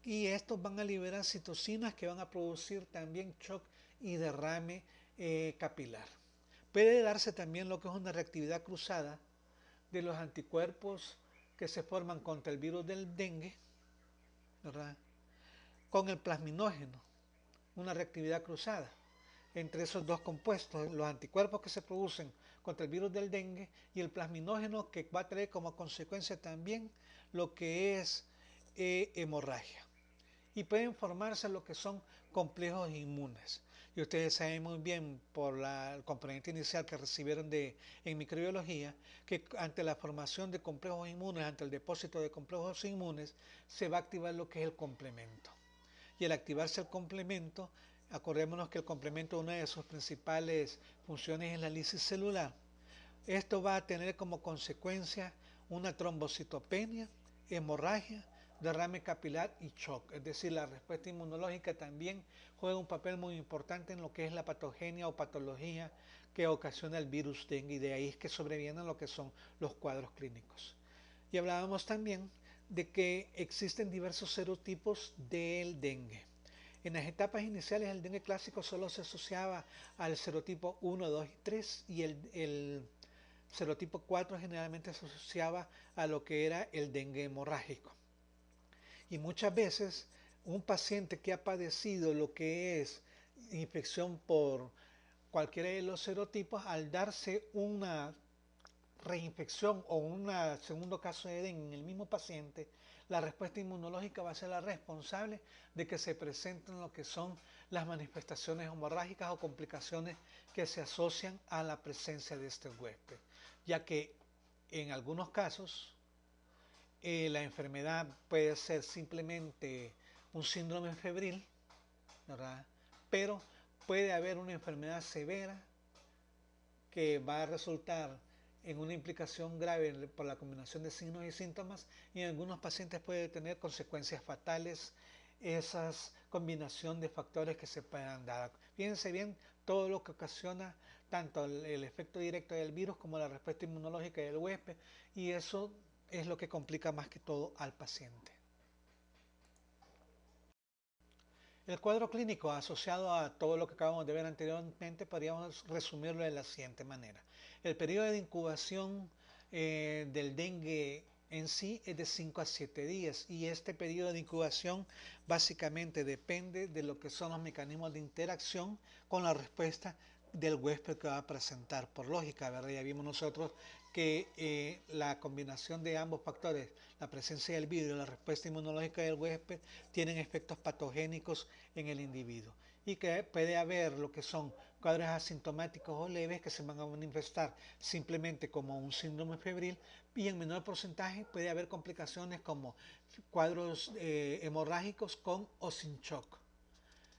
y estos van a liberar citocinas que van a producir también shock y derrame capilar. Puede darse también lo que es una reactividad cruzada de los anticuerpos que se forman contra el virus del dengue, ¿verdad?, con el plasminógeno, una reactividad cruzada entre esos dos compuestos, los anticuerpos que se producen contra el virus del dengue y el plasminógeno, que va a traer como consecuencia también lo que es hemorragia. Y pueden formarse lo que son complejos inmunes. Y ustedes saben muy bien por el componente inicial que recibieron en microbiología, que ante la formación de complejos inmunes, ante el depósito de complejos inmunes, se va a activar lo que es el complemento. Y al activarse el complemento, acordémonos que el complemento, una de sus principales funciones es la lisis celular. Esto va a tener como consecuencia una trombocitopenia, hemorragia, derrame capilar y shock. Es decir, la respuesta inmunológica también juega un papel muy importante en lo que es la patogenia o patología que ocasiona el virus dengue, y de ahí es que sobrevienen lo que son los cuadros clínicos. Y hablábamos también de que existen diversos serotipos del dengue. En las etapas iniciales el dengue clásico solo se asociaba al serotipo 1, 2 y 3, y el serotipo 4 generalmente se asociaba a lo que era el dengue hemorrágico. Y muchas veces un paciente que ha padecido lo que es infección por cualquiera de los serotipos, al darse una reinfección o un segundo caso de dengue en el mismo paciente, la respuesta inmunológica va a ser la responsable de que se presenten lo que son las manifestaciones hemorrágicas o complicaciones que se asocian a la presencia de este huésped, ya que en algunos casos la enfermedad puede ser simplemente un síndrome febril, ¿verdad?, pero puede haber una enfermedad severa que va a resultar en una implicación grave por la combinación de signos y síntomas, y en algunos pacientes puede tener consecuencias fatales esa combinación de factores que se puedan dar. Fíjense bien todo lo que ocasiona tanto el efecto directo del virus como la respuesta inmunológica del huésped, y eso es lo que complica más que todo al paciente. El cuadro clínico asociado a todo lo que acabamos de ver anteriormente podríamos resumirlo de la siguiente manera. El periodo de incubación del dengue en sí es de 5 a 7 días, y este periodo de incubación básicamente depende de lo que son los mecanismos de interacción con la respuesta del huésped que va a presentar. Por lógica, ¿verdad? Ya vimos nosotros que la combinación de ambos factores, la presencia del virus y la respuesta inmunológica del huésped, tienen efectos patogénicos en el individuo, y que puede haber lo que son cuadros asintomáticos o leves que se van a manifestar simplemente como un síndrome febril, y en menor porcentaje puede haber complicaciones como cuadros hemorrágicos con o sin shock.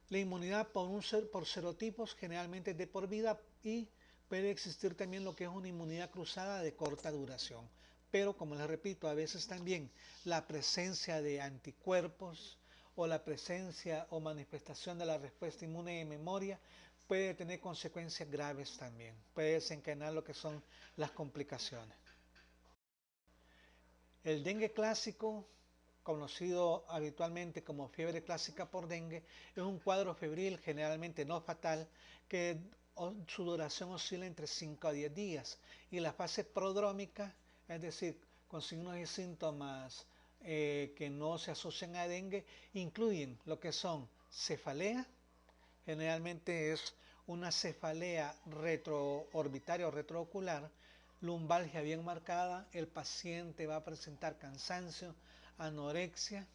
La inmunidad por serotipos generalmente es de por vida, y puede existir también lo que es una inmunidad cruzada de corta duración. Pero como les repito, a veces también la presencia de anticuerpos o la presencia o manifestación de la respuesta inmune de memoria puede tener consecuencias graves también. Puede desencadenar lo que son las complicaciones. El dengue clásico, conocido habitualmente como fiebre clásica por dengue, es un cuadro febril generalmente no fatal que su duración oscila entre 5 a 10 días, y la fase prodrómica, es decir, con signos y síntomas que no se asocian a dengue, incluyen lo que son cefalea, generalmente es una cefalea retroorbitaria o retroocular, lumbalgia bien marcada, el paciente va a presentar cansancio, anorexia,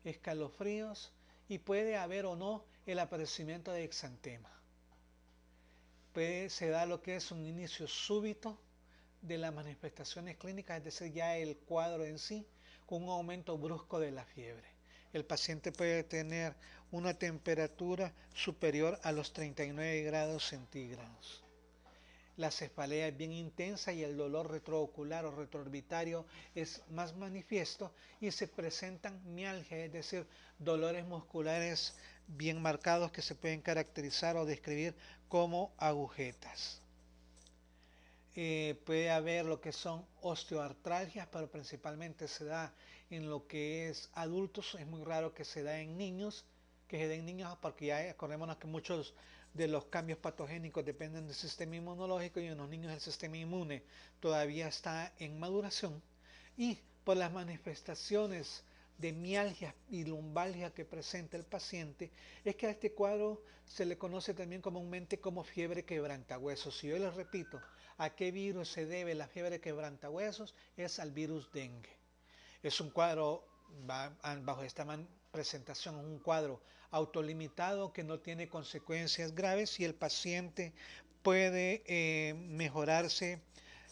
escalofríos, y puede haber o no el aparecimiento de exantema. Se da lo que es un inicio súbito de las manifestaciones clínicas, es decir, ya el cuadro en sí, con un aumento brusco de la fiebre. El paciente puede tener una temperatura superior a los 39 grados centígrados. La cefalea es bien intensa y el dolor retroocular o retroorbitario es más manifiesto, y se presentan mialgias, es decir, dolores musculares bien marcados que se pueden caracterizar o describir como agujetas. Puede haber lo que son osteoartralgias, pero principalmente se da en lo que es adultos. Es muy raro que se da en niños, que se den en niños, porque ya acordémonos que muchos de los cambios patogénicos dependen del sistema inmunológico, y en los niños el sistema inmune todavía está en maduración, y por las manifestaciones de mialgia y lumbalgia que presenta el paciente, es que a este cuadro se le conoce también comúnmente como fiebre quebrantahuesos. Y yo les repito, ¿a qué virus se debe la fiebre quebrantahuesos? Es al virus dengue. Es un cuadro, bajo esta presentación, un cuadro autolimitado que no tiene consecuencias graves, y el paciente puede mejorarse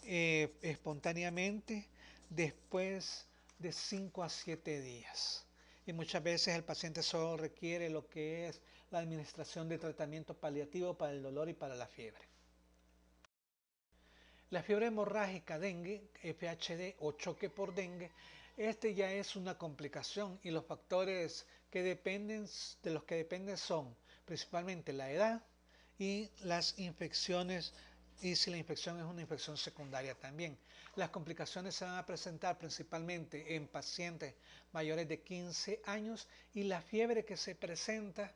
espontáneamente después de 5 a 7 días. Y muchas veces el paciente solo requiere lo que es la administración de tratamiento paliativo para el dolor y para la fiebre. La fiebre hemorrágica dengue, FHD o choque por dengue, este ya es una complicación, y los factores de los que dependen son principalmente la edad y las infecciones, y si la infección es una infección secundaria también. Las complicaciones se van a presentar principalmente en pacientes mayores de 15 años, y la fiebre que se presenta,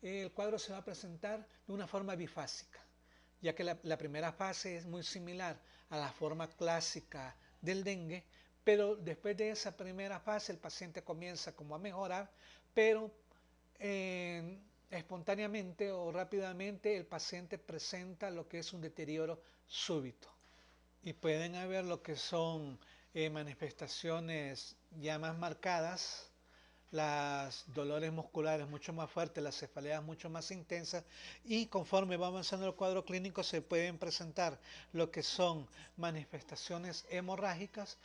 el cuadro se va a presentar de una forma bifásica, ya que la primera fase es muy similar a la forma clásica del dengue, pero después de esa primera fase el paciente comienza como a mejorar, pero espontáneamente o rápidamente el paciente presenta lo que es un deterioro súbito, y pueden haber lo que son manifestaciones ya más marcadas, los dolores musculares mucho más fuertes, las cefaleas mucho más intensas, y conforme va avanzando el cuadro clínico se pueden presentar lo que son manifestaciones hemorrágicas,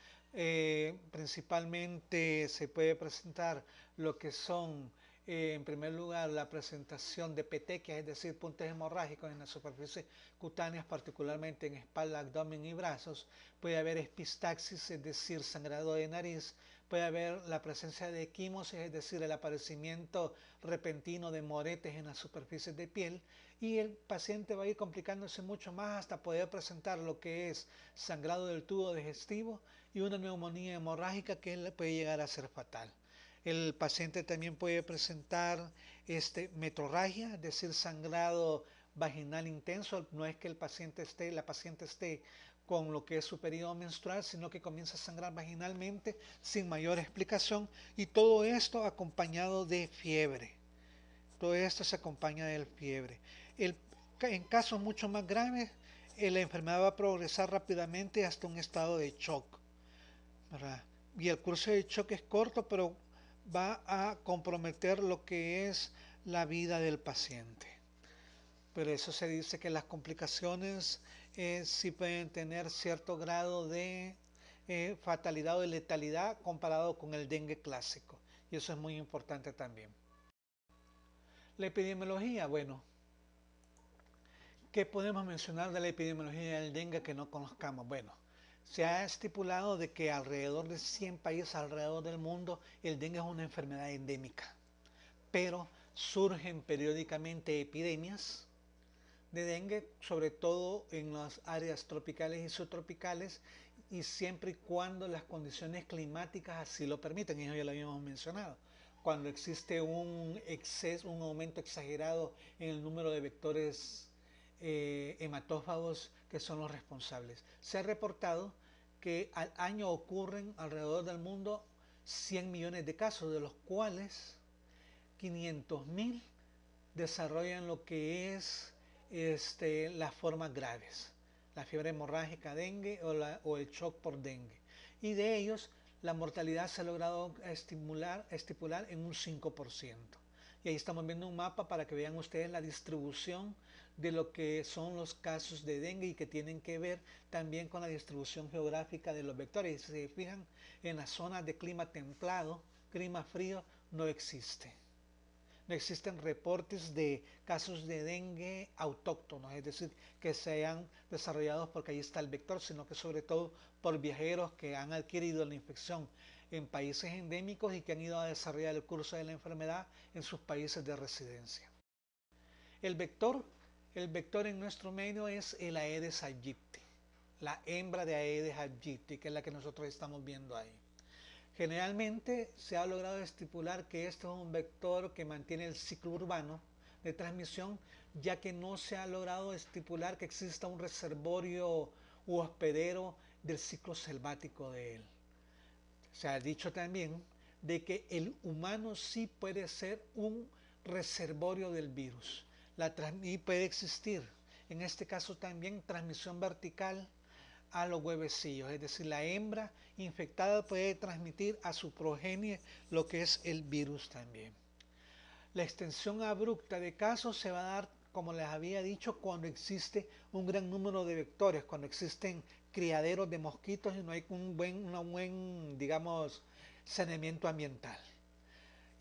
principalmente se puede presentar lo que son en primer lugar, la presentación de petequias, es decir, puntos hemorrágicos en las superficies cutáneas, particularmente en espalda, abdomen y brazos. Puede haber epistaxis, es decir, sangrado de nariz. Puede haber la presencia de equimosis, es decir, el aparecimiento repentino de moretes en las superficies de piel. Y el paciente va a ir complicándose mucho más hasta poder presentar lo que es sangrado del tubo digestivo y una neumonía hemorrágica que puede llegar a ser fatal. El paciente también puede presentar metrorragia, es decir, sangrado vaginal intenso. No es que la paciente esté con lo que es su periodo menstrual, sino que comienza a sangrar vaginalmente sin mayor explicación, y todo esto acompañado de fiebre. Todo esto se acompaña de fiebre. En casos mucho más graves, la enfermedad va a progresar rápidamente hasta un estado de shock, ¿verdad? Y el curso de shock es corto, pero va a comprometer lo que es la vida del paciente. Pero eso se dice que las complicaciones sí pueden tener cierto grado de fatalidad o de letalidad comparado con el dengue clásico. Y eso es muy importante también. La epidemiología, bueno, ¿qué podemos mencionar de la epidemiología del dengue que no conozcamos? Bueno, se ha estipulado de que alrededor de 100 países alrededor del mundo el dengue es una enfermedad endémica, pero surgen periódicamente epidemias de dengue, sobre todo en las áreas tropicales y subtropicales, y siempre y cuando las condiciones climáticas así lo permiten, eso ya lo habíamos mencionado. Cuando existe un aumento exagerado en el número de vectores hematófagos que son los responsables. Se ha reportado que al año ocurren alrededor del mundo 100 millones de casos, de los cuales 500.000 desarrollan lo que es las formas graves, la fiebre hemorrágica dengue o el shock por dengue. Y de ellos la mortalidad se ha logrado estipular en un 5%. Y ahí estamos viendo un mapa para que vean ustedes la distribución de lo que son los casos de dengue y que tienen que ver también con la distribución geográfica de los vectores. Si se fijan, en las zonas de clima templado, clima frío, no existe. No existen reportes de casos de dengue autóctonos, es decir, que se hayan desarrollado porque ahí está el vector, sino que sobre todo por viajeros que han adquirido la infección en países endémicos y que han ido a desarrollar el curso de la enfermedad en sus países de residencia. El vector, el vector en nuestro medio es el Aedes aegypti, la hembra de Aedes aegypti, que es la que nosotros estamos viendo ahí. Generalmente se ha logrado estipular que esto es un vector que mantiene el ciclo urbano de transmisión, ya que no se ha logrado estipular que exista un reservorio u hospedero del ciclo selvático de él. Se ha dicho también de que el humano sí puede ser un reservorio del virus. Y puede existir, en este caso también, transmisión vertical a los huevecillos, es decir, la hembra infectada puede transmitir a su progenie lo que es el virus también. La extensión abrupta de casos se va a dar, como les había dicho, cuando existe un gran número de vectores, cuando existen criaderos de mosquitos y no hay un buen, digamos, saneamiento ambiental.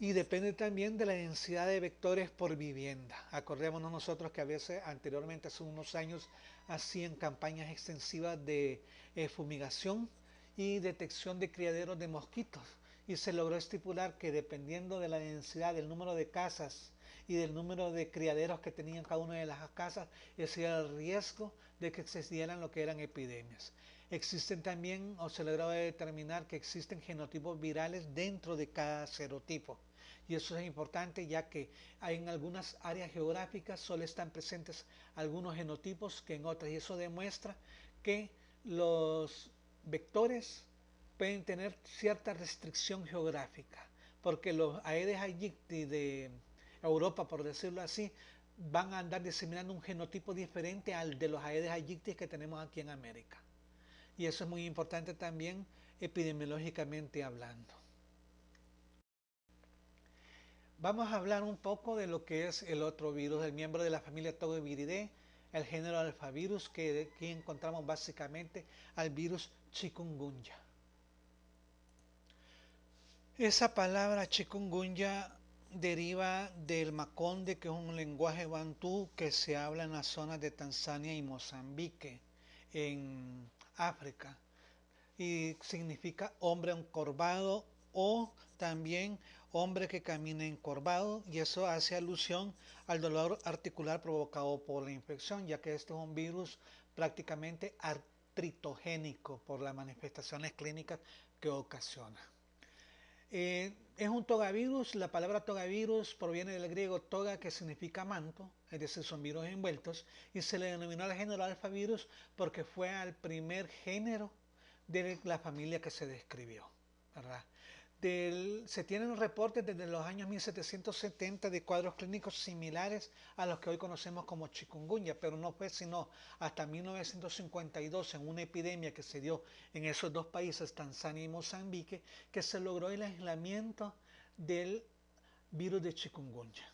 Y depende también de la densidad de vectores por vivienda. Acordémonos nosotros que a veces anteriormente, hace unos años, hacían campañas extensivas de fumigación y detección de criaderos de mosquitos. Y se logró estipular que dependiendo de la densidad, del número de casas y del número de criaderos que tenían cada una de las casas, ese era el riesgo de que existieran lo que eran epidemias. Existen también, o se logró determinar que existen genotipos virales dentro de cada serotipo. Y eso es importante, ya que en algunas áreas geográficas solo están presentes algunos genotipos que en otras. Y eso demuestra que los vectores pueden tener cierta restricción geográfica, porque los Aedes aegypti de Europa, por decirlo así, van a andar diseminando un genotipo diferente al de los Aedes aegypti que tenemos aquí en América. Y eso es muy importante también epidemiológicamente hablando. Vamos a hablar un poco de lo que es el otro virus, el miembro de la familia Tobeviridae, el género Alphavirus, que aquí encontramos básicamente al virus chikungunya. Esa palabra chikungunya deriva del maconde, que es un lenguaje bantú que se habla en las zonas de Tanzania y Mozambique, en África, y significa hombre encorvado o también hombre que camina encorvado, y eso hace alusión al dolor articular provocado por la infección, ya que este es un virus prácticamente artritogénico por las manifestaciones clínicas que ocasiona. Es un togavirus. La palabra togavirus proviene del griego toga, que significa manto, es decir, son virus envueltos, y se le denominó al género alfavirus porque fue al primer género de la familia que se describió, ¿verdad? Se tienen reportes desde los años 1770 de cuadros clínicos similares a los que hoy conocemos como chikungunya, pero no fue sino hasta 1952, en una epidemia que se dio en esos dos países, Tanzania y Mozambique, que se logró el aislamiento del virus de chikungunya.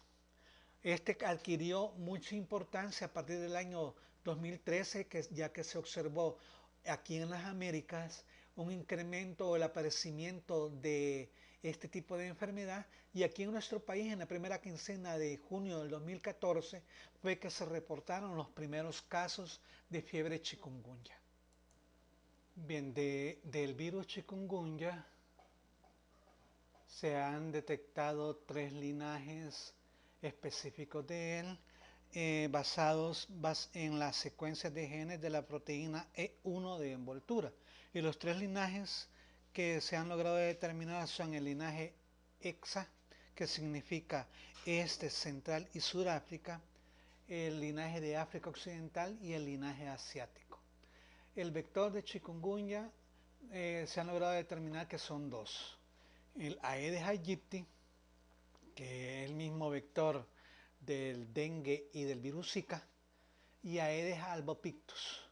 Este adquirió mucha importancia a partir del año 2013, ya que se observó aquí en las Américas un incremento o el aparecimiento de este tipo de enfermedad, y aquí en nuestro país en la primera quincena de junio del 2014 fue que se reportaron los primeros casos de fiebre chikungunya. Bien, del virus chikungunya se han detectado 3 linajes específicos de él, basados en las secuencias de genes de la proteína E1 de envoltura. Y los 3 linajes que se han logrado determinar son el linaje EXA, que significa Este, Central y Sudáfrica, el linaje de África Occidental y el linaje asiático. El vector de chikungunya se han logrado determinar que son 2. El Aedes aegypti, que es el mismo vector del dengue y del virus Zika, y Aedes albopictus.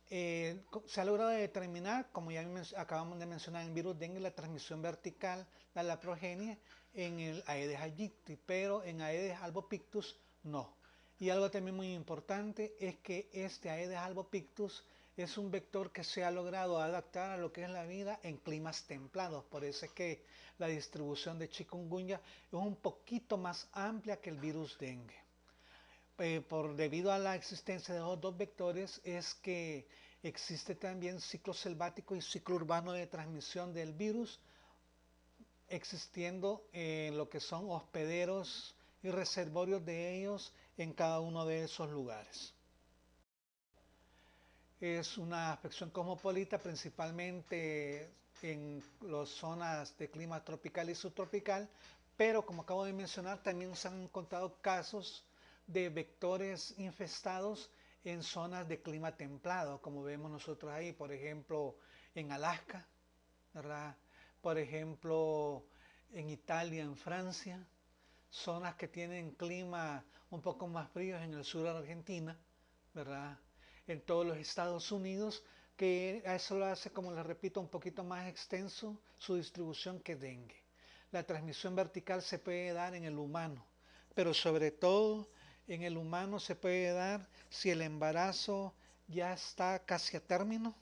Se ha logrado determinar, como ya acabamos de mencionar, en el virus dengue, la transmisión vertical, la progenie, en el Aedes aegypti, pero en Aedes albopictus no. Y algo también muy importante es que este Aedes albopictus es un vector que se ha logrado adaptar a lo que es la vida en climas templados. Por eso es que la distribución de chikungunya es un poquito más amplia que el virus dengue. Debido a la existencia de los dos vectores, es que existe también ciclo selvático y ciclo urbano de transmisión del virus, existiendo lo que son hospederos y reservorios de ellos en cada uno de esos lugares. Es una afección cosmopolita, principalmente en las zonas de clima tropical y subtropical, pero como acabo de mencionar, también se han encontrado casos de vectores infestados en zonas de clima templado, como vemos nosotros ahí, por ejemplo, en Alaska, ¿verdad? Por ejemplo, en Italia, en Francia, zonas que tienen clima un poco más fríos en el sur de Argentina, ¿verdad? En todos los Estados Unidos, que eso lo hace, como les repito, un poquito más extenso su distribución que dengue. La transmisión vertical se puede dar en el humano, pero sobre todo en el humano se puede dar si el embarazo ya está casi a término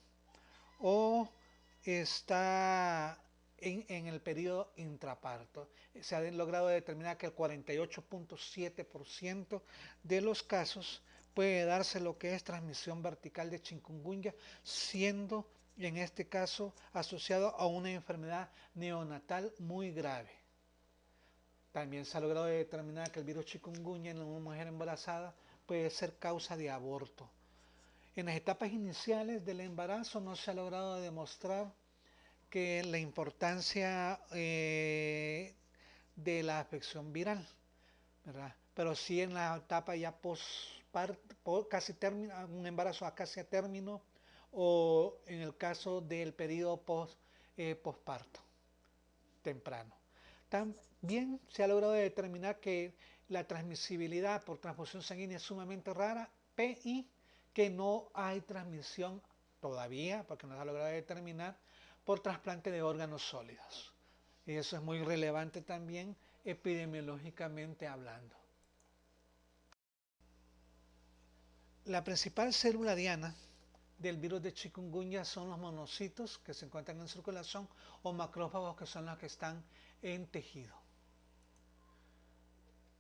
o está en el periodo intraparto. Se ha logrado determinar que el 48.7% de los casos puede darse lo que es transmisión vertical de chikungunya, siendo en este caso asociado a una enfermedad neonatal muy grave. También se ha logrado determinar que el virus chikungunya en una mujer embarazada puede ser causa de aborto. En las etapas iniciales del embarazo no se ha logrado demostrar que la importancia de la afección viral, ¿verdad? Pero sí en la etapa ya casi término, un embarazo a casi a término, o en el caso del periodo posparto temprano. También se ha logrado determinar que la transmisibilidad por transfusión sanguínea es sumamente rara, y que no hay transmisión todavía, porque no se ha logrado determinar, por trasplante de órganos sólidos. Y eso es muy relevante también epidemiológicamente hablando. La principal célula diana del virus de chikungunya son los monocitos que se encuentran en circulación, o macrófagos, que son los que están en tejido.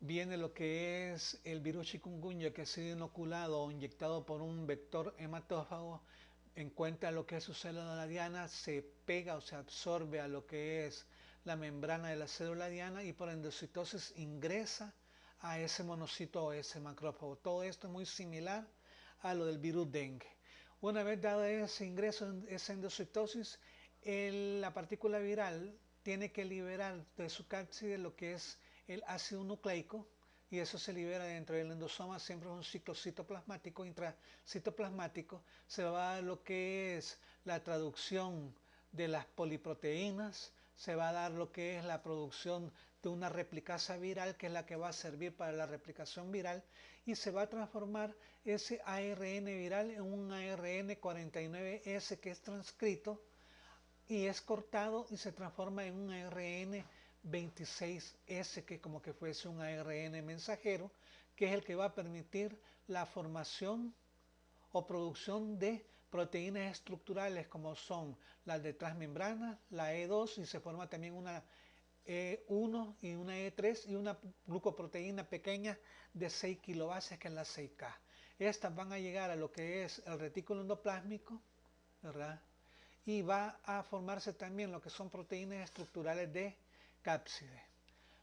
viene lo que es el virus chikungunya, que ha sido inoculado o inyectado por un vector hematófago, encuentra lo que es su célula diana, se pega o se absorbe a lo que es la membrana de la célula diana y por endocitosis ingresa a ese monocito o ese macrófago. Todo esto es muy similar a lo del virus dengue. Una vez dado ese ingreso, esa endocitosis, la partícula viral tiene que liberar de su cápside lo que es el ácido nucleico, y eso se libera dentro del endosoma. Siempre es un ciclo citoplasmático, intracitoplasmático. Se va a dar lo que es la traducción de las poliproteínas, se va a dar lo que es la producción de una replicasa viral, que es la que va a servir para la replicación viral, y se va a transformar ese ARN viral en un ARN 49S que es transcrito y es cortado y se transforma en un ARN 26S, que como que fuese un ARN mensajero, que es el que va a permitir la formación o producción de proteínas estructurales como son las de transmembrana, la E2, y se forma también una E1 y una E3 y una glucoproteína pequeña de 6 kilobases, que es la 6K. Estas van a llegar a lo que es el retículo endoplásmico, ¿verdad? Y va a formarse también lo que son proteínas estructurales de cápside.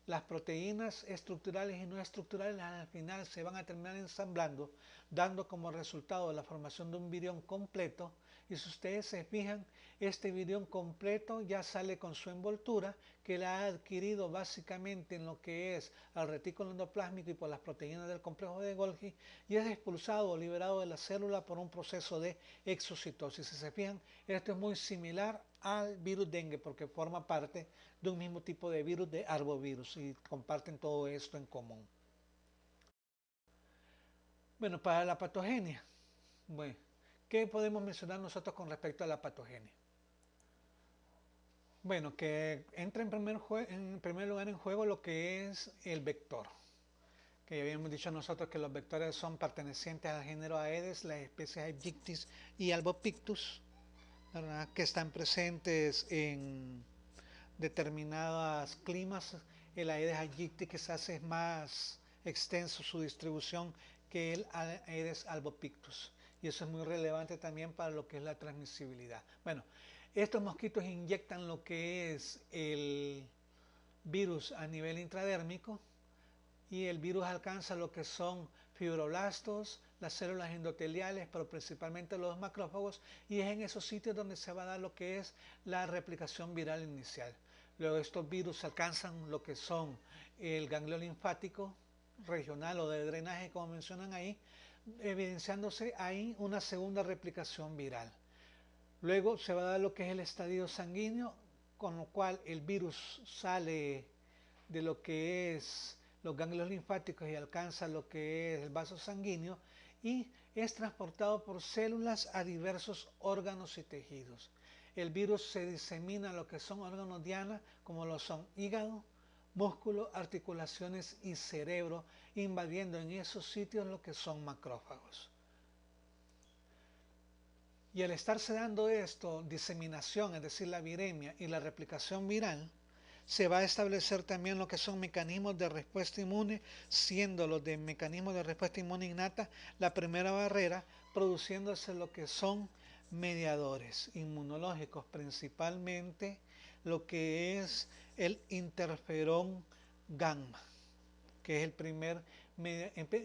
Las proteínas estructurales y no estructurales al final se van a terminar ensamblando, dando como resultado la formación de un virión completo. Y si ustedes se fijan, este virión completo ya sale con su envoltura, que la ha adquirido básicamente en lo que es el retículo endoplásmico y por las proteínas del complejo de Golgi, y es expulsado o liberado de la célula por un proceso de exocitosis. Si se fijan, esto es muy similar al virus dengue porque forma parte de un mismo tipo de virus, de arbovirus, y comparten todo esto en común. Bueno, para la patogenia, bueno, ¿qué podemos mencionar nosotros con respecto a la patogenia? Bueno, que entra en primer lugar en juego lo que es el vector, que ya habíamos dicho nosotros que los vectores son pertenecientes al género Aedes, las especies Aegyptis y Albopictus, ¿verdad?, que están presentes en determinados climas. El Aedes aegypti quizás es más extenso su distribución que el Aedes albopictus, y eso es muy relevante también para lo que es la transmisibilidad. Bueno, estos mosquitos inyectan lo que es el virus a nivel intradérmico, y el virus alcanza lo que son fibroblastos, las células endoteliales, pero principalmente los macrófagos, y es en esos sitios donde se va a dar lo que es la replicación viral inicial. Luego estos virus alcanzan lo que son el ganglio linfático regional o de drenaje, como mencionan ahí, evidenciándose ahí una segunda replicación viral. Luego se va a dar lo que es el estadio sanguíneo, con lo cual el virus sale de lo que es los ganglios linfáticos y alcanza lo que es el vaso sanguíneo y es transportado por células a diversos órganos y tejidos. El virus se disemina en lo que son órganos diana, como lo son hígado, músculo, articulaciones y cerebro, invadiendo en esos sitios lo que son macrófagos. Y al estarse dando esto, diseminación, es decir, la viremia y la replicación viral, se va a establecer también lo que son mecanismos de respuesta inmune, siendo los de mecanismos de respuesta inmune innata la primera barrera, produciéndose lo que son mediadores inmunológicos, principalmente lo que es el interferón gamma, que es el primer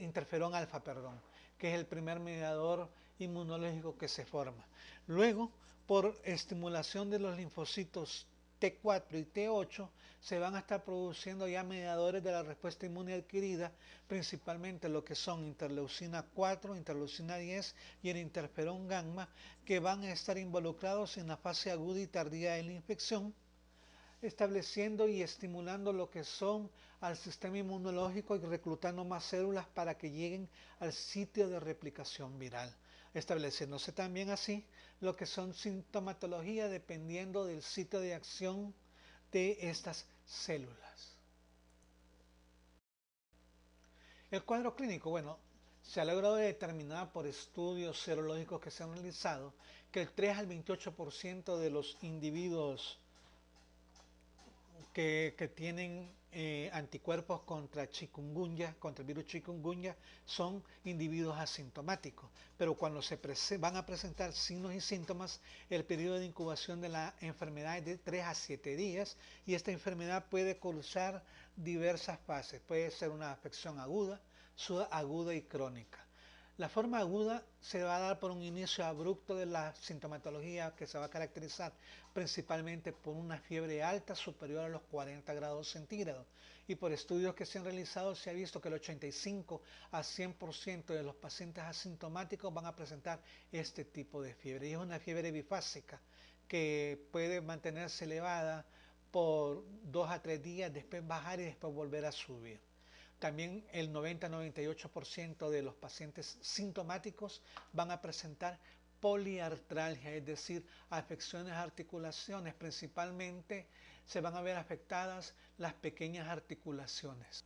interferón alfa, perdón, que es el primer mediador inmunológico que se forma. Luego, por estimulación de los linfocitos T4 y T8, se van a estar produciendo ya mediadores de la respuesta inmune adquirida, principalmente lo que son interleucina 4, interleucina 10 y el interferón gamma, que van a estar involucrados en la fase aguda y tardía de la infección, estableciendo y estimulando lo que son al sistema inmunológico y reclutando más células para que lleguen al sitio de replicación viral, estableciéndose también así lo que son sintomatología dependiendo del sitio de acción de estas células. El cuadro clínico, bueno, se ha logrado determinar por estudios serológicos que se han realizado que el 3 al 28% de los individuos que tienen anticuerpos contra chikungunya, contra el virus chikungunya, son individuos asintomáticos. Pero cuando van a presentar signos y síntomas, el periodo de incubación de la enfermedad es de 3 a 7 días y esta enfermedad puede cursar diversas fases. Puede ser una afección aguda, subaguda y crónica. La forma aguda se va a dar por un inicio abrupto de la sintomatología que se va a caracterizar principalmente por una fiebre alta superior a los 40 grados centígrados. Y por estudios que se han realizado se ha visto que el 85 a 100% de los pacientes asintomáticos van a presentar este tipo de fiebre. Y es una fiebre bifásica que puede mantenerse elevada por 2 a 3 días, después bajar y después volver a subir. También el 90-98% de los pacientes sintomáticos van a presentar poliartralgia, es decir, afecciones a articulaciones. Principalmente se van a ver afectadas las pequeñas articulaciones.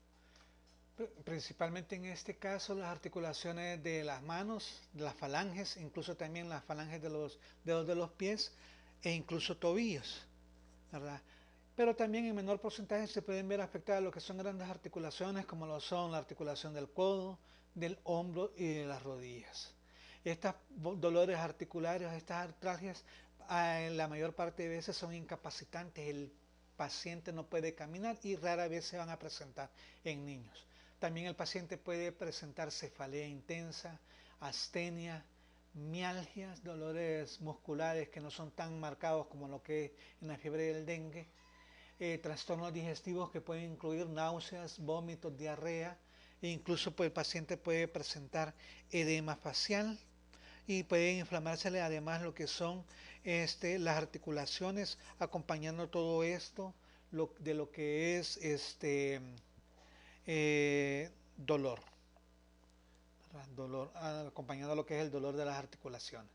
Principalmente en este caso las articulaciones de las manos, de las falanges, incluso también las falanges de los dedos de los pies e incluso tobillos, ¿verdad? Pero también en menor porcentaje se pueden ver afectadas lo que son grandes articulaciones, como lo son la articulación del codo, del hombro y de las rodillas. Estos dolores articulares, estas artralgias, la mayor parte de veces son incapacitantes. El paciente no puede caminar y rara vez se van a presentar en niños. También el paciente puede presentar cefalea intensa, astenia, mialgias, dolores musculares que no son tan marcados como lo que es en la fiebre del dengue, trastornos digestivos que pueden incluir náuseas, vómitos, diarrea, e incluso pues, el paciente puede presentar edema facial y puede inflamársele además lo que son las articulaciones, acompañando todo esto de lo que es dolor, acompañando lo que es el dolor de las articulaciones.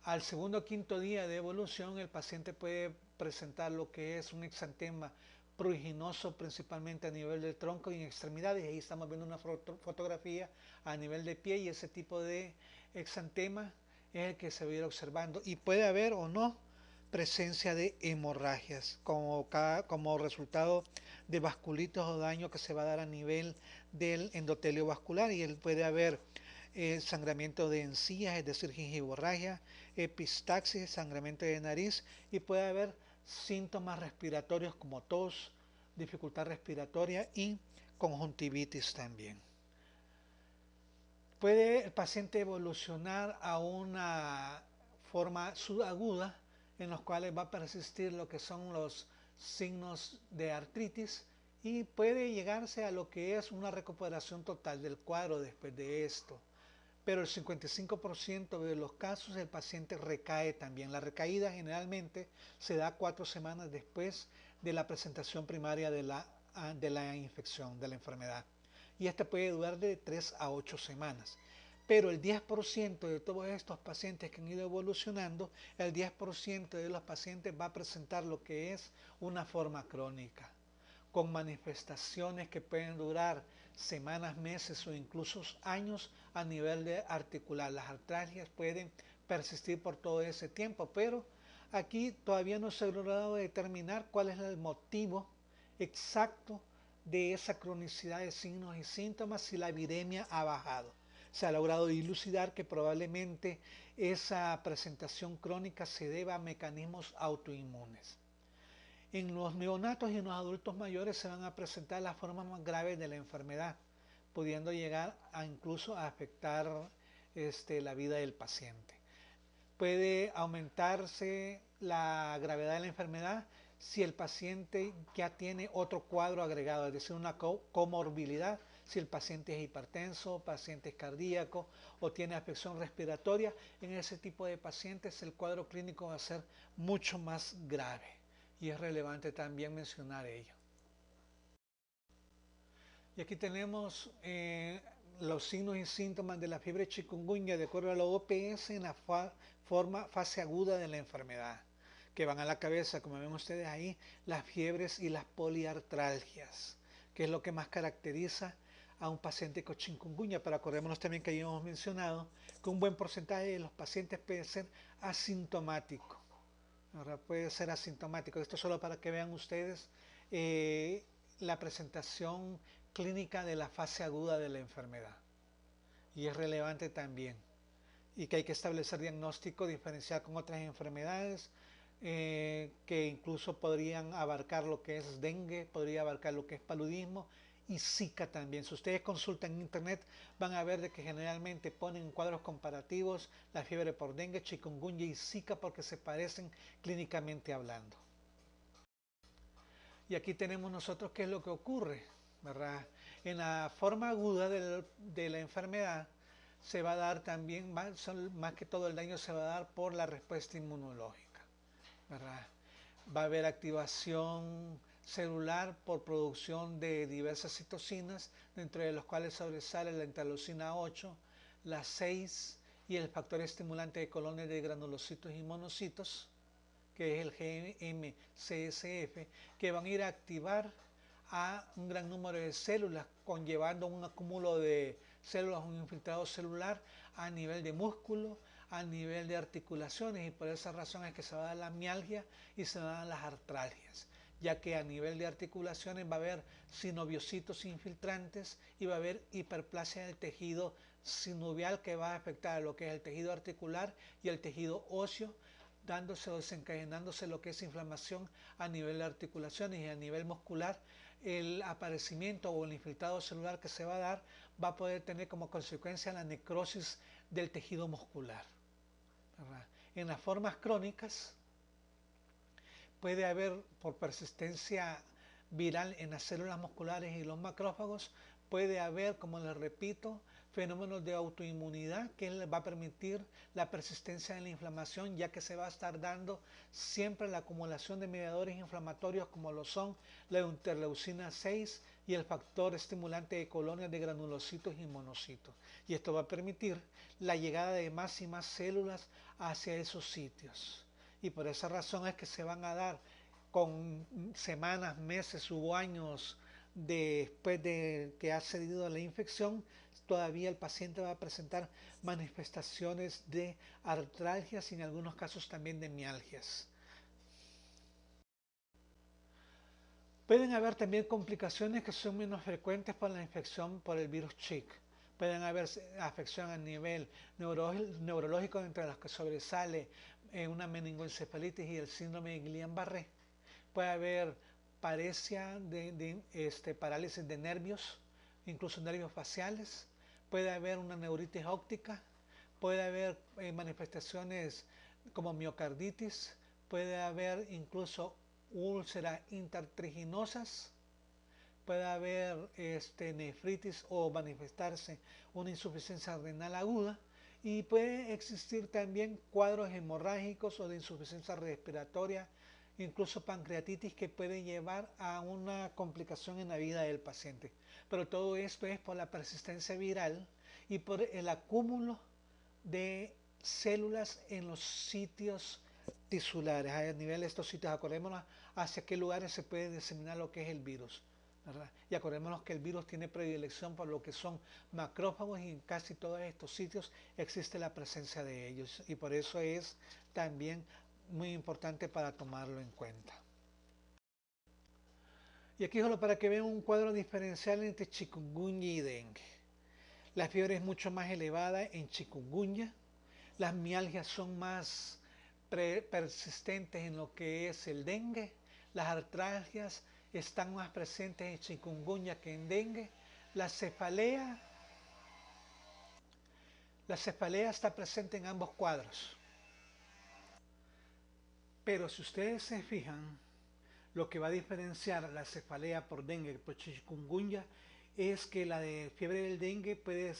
Al segundo o quinto día de evolución, el paciente puede presentar lo que es un exantema pruriginoso, principalmente a nivel del tronco y en extremidades. Ahí estamos viendo una fotografía a nivel de pie y ese tipo de exantema es el que se va a ir observando. Y puede haber o no presencia de hemorragias como resultado de vasculitos o daño que se va a dar a nivel del endotelio vascular, y puede haber sangramiento de encías, es decir, gingivorragia, epistaxis, sangramiento de nariz, y puede haber síntomas respiratorios como tos, dificultad respiratoria y conjuntivitis también. Puede el paciente evolucionar a una forma subaguda en los cuales va a persistir lo que son los signos de artritis y puede llegarse a lo que es una recuperación total del cuadro después de esto. Pero el 55% de los casos el paciente recae también. La recaída generalmente se da 4 semanas después de la presentación primaria de la infección, de la enfermedad. Y esta puede durar de 3 a 8 semanas. Pero el 10% de todos estos pacientes que han ido evolucionando, el 10% de los pacientes va a presentar lo que es una forma crónica, con manifestaciones que pueden durar semanas, meses o incluso años a nivel de articular. Las artralgias pueden persistir por todo ese tiempo, pero aquí todavía no se ha logrado determinar cuál es el motivo exacto de esa cronicidad de signos y síntomas, si la viremia ha bajado. Se ha logrado dilucidar que probablemente esa presentación crónica se deba a mecanismos autoinmunes. En los neonatos y en los adultos mayores se van a presentar las formas más graves de la enfermedad, pudiendo llegar a incluso a afectar la vida del paciente. Puede aumentarse la gravedad de la enfermedad si el paciente ya tiene otro cuadro agregado, es decir, una comorbilidad, si el paciente es hipertenso, paciente es cardíaco o tiene afección respiratoria. En ese tipo de pacientes el cuadro clínico va a ser mucho más grave. Y es relevante también mencionar ello. Y aquí tenemos los signos y síntomas de la fiebre chikungunya de acuerdo a la OPS en la fase aguda de la enfermedad, que van a la cabeza, como ven ustedes ahí, las fiebres y las poliartralgias, que es lo que más caracteriza a un paciente con chikungunya. Pero acordémonos también que ahí hemos mencionado que un buen porcentaje de los pacientes puede ser asintomático. Ahora puede ser asintomático. Esto solo para que vean ustedes eh, la presentación clínica de la fase aguda de la enfermedad. Y es relevante también. Y que hay que establecer diagnóstico diferencial con otras enfermedades que incluso podrían abarcar lo que es dengue, podría abarcar lo que es paludismo y Zika también. Si ustedes consultan en internet van a ver de que generalmente ponen cuadros comparativos la fiebre por dengue, chikungunya y Zika porque se parecen clínicamente hablando. Y aquí tenemos nosotros qué es lo que ocurre, ¿verdad? En la forma aguda de la enfermedad se va a dar también, más que todo el daño se va a dar por la respuesta inmunológica, ¿verdad? Va a haber activación celular por producción de diversas citocinas, dentro de los cuales sobresale la interleucina 8, la 6 y el factor estimulante de colonias de granulocitos y monocitos, que es el GM-CSF, que van a ir a activar a un gran número de células, conllevando un acúmulo de células, un infiltrado celular a nivel de músculo, a nivel de articulaciones, y por esa razón es que se va a dar la mialgia y se van a dar las artralgias, ya que a nivel de articulaciones va a haber sinoviocitos infiltrantes y va a haber hiperplasia del tejido sinovial que va a afectar a lo que es el tejido articular y el tejido óseo, dándose o desencadenándose lo que es inflamación a nivel de articulaciones, y a nivel muscular el aparecimiento o el infiltrado celular que se va a dar va a poder tener como consecuencia la necrosis del tejido muscular, ¿verdad? En las formas crónicas puede haber, por persistencia viral en las células musculares y los macrófagos, puede haber, como les repito, fenómenos de autoinmunidad que va a permitir la persistencia de la inflamación, ya que se va a estar dando siempre la acumulación de mediadores inflamatorios como lo son la interleucina 6 y el factor estimulante de colonias de granulocitos y monocitos. Y esto va a permitir la llegada de más y más células hacia esos sitios. Y por esa razón es que se van a dar con semanas, meses u años después de que ha cedido a la infección, todavía el paciente va a presentar manifestaciones de artralgias y en algunos casos también de mialgias. Pueden haber también complicaciones que son menos frecuentes por la infección por el virus Chik. Pueden haber afección a nivel neurológico, entre las que sobresale una meningoencefalitis y el síndrome de Guillain-Barré. Puede haber parálisis de nervios, incluso nervios faciales. Puede haber una neuritis óptica. Puede haber manifestaciones como miocarditis. Puede haber incluso úlceras intertriginosas. Puede haber nefritis o manifestarse una insuficiencia renal aguda, y puede existir también cuadros hemorrágicos o de insuficiencia respiratoria, incluso pancreatitis, que puede llevar a una complicación en la vida del paciente. Pero todo esto es por la persistencia viral y por el acúmulo de células en los sitios tisulares. A nivel de estos sitios, acordémonos hacia qué lugares se puede diseminar lo que es el virus, ¿verdad? Y acordémonos que el virus tiene predilección por lo que son macrófagos, y en casi todos estos sitios existe la presencia de ellos, y por eso es también muy importante para tomarlo en cuenta. Y aquí solo para que vean un cuadro diferencial entre chikungunya y dengue. La fiebre es mucho más elevada en chikungunya, las mialgias son más persistentes en lo que es el dengue, las artralgias están más presentes en chikungunya que en dengue, la cefalea, la cefalea está presente en ambos cuadros. Pero si ustedes se fijan, lo que va a diferenciar la cefalea por dengue por chikungunya es que la de fiebre del dengue puede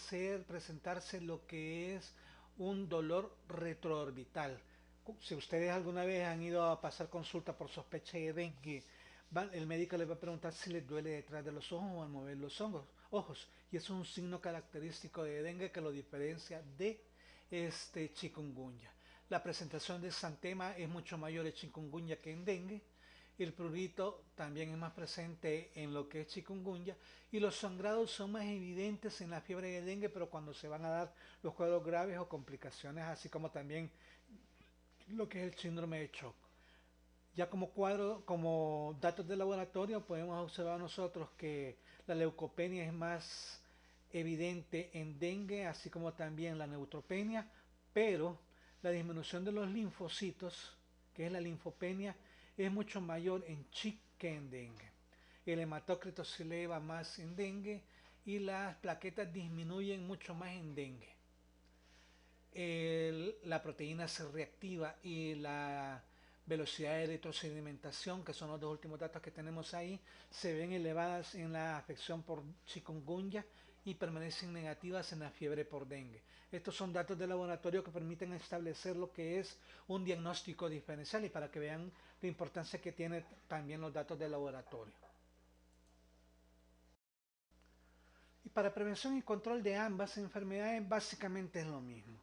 presentarse lo que es un dolor retroorbital. Si ustedes alguna vez han ido a pasar consulta por sospecha de dengue, el médico les va a preguntar si les duele detrás de los ojos o al mover los ojos. Y es un signo característico de dengue que lo diferencia de chikungunya. La presentación de exantema es mucho mayor en chikungunya que en dengue. El prurito también es más presente en lo que es chikungunya, y los sangrados son más evidentes en la fiebre de dengue, pero cuando se van a dar los cuadros graves o complicaciones, así como también lo que es el síndrome de shock. Ya como cuadro, como datos de laboratorio, podemos observar nosotros que la leucopenia es más evidente en dengue, así como también la neutropenia, pero la disminución de los linfocitos, que es la linfopenia, es mucho mayor en CHIC que en dengue. El hematócrito se eleva más en dengue y las plaquetas disminuyen mucho más en dengue. La proteína se reactiva y la velocidad de retrosedimentación, que son los dos últimos datos que tenemos ahí, se ven elevadas en la afección por chikungunya y permanecen negativas en la fiebre por dengue. Estos son datos de laboratorio que permiten establecer lo que es un diagnóstico diferencial y para que vean la importancia que tienen también los datos de laboratorio. Y para prevención y control de ambas enfermedades básicamente es lo mismo.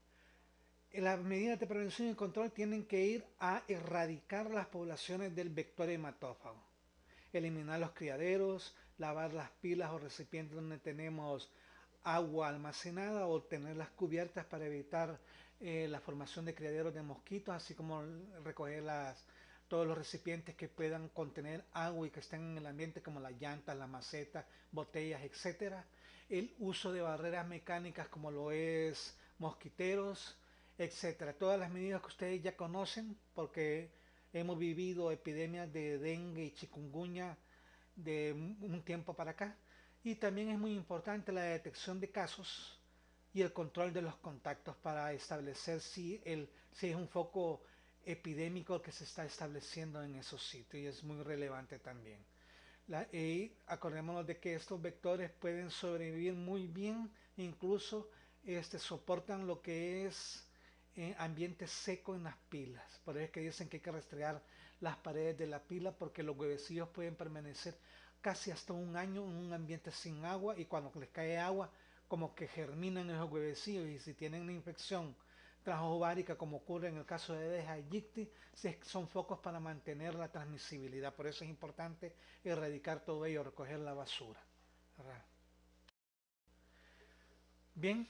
Las medidas de prevención y control tienen que ir a erradicar las poblaciones del vector hematófago, eliminar los criaderos, lavar las pilas o recipientes donde tenemos agua almacenada o tenerlas cubiertas para evitar la formación de criaderos de mosquitos, así como recoger todos los recipientes que puedan contener agua y que estén en el ambiente como las llantas, las macetas, botellas, etcétera. El uso de barreras mecánicas como lo es mosquiteros, etcétera. Todas las medidas que ustedes ya conocen porque hemos vivido epidemias de dengue y chikungunya de un tiempo para acá. Y también es muy importante la detección de casos y el control de los contactos para establecer si es un foco epidémico que se está estableciendo en esos sitios y es muy relevante también. Y acordémonos de que estos vectores pueden sobrevivir muy bien, incluso soportan lo que es ambiente seco en las pilas. Por eso es que dicen que hay que restregar las paredes de la pila porque los huevecillos pueden permanecer casi hasta un año en un ambiente sin agua y cuando les cae agua como que germinan esos huevecillos y si tienen una infección transovárica como ocurre en el caso de Aedes aegypti, son focos para mantener la transmisibilidad. Por eso es importante erradicar todo ello, recoger la basura. ¿Verdad? Bien,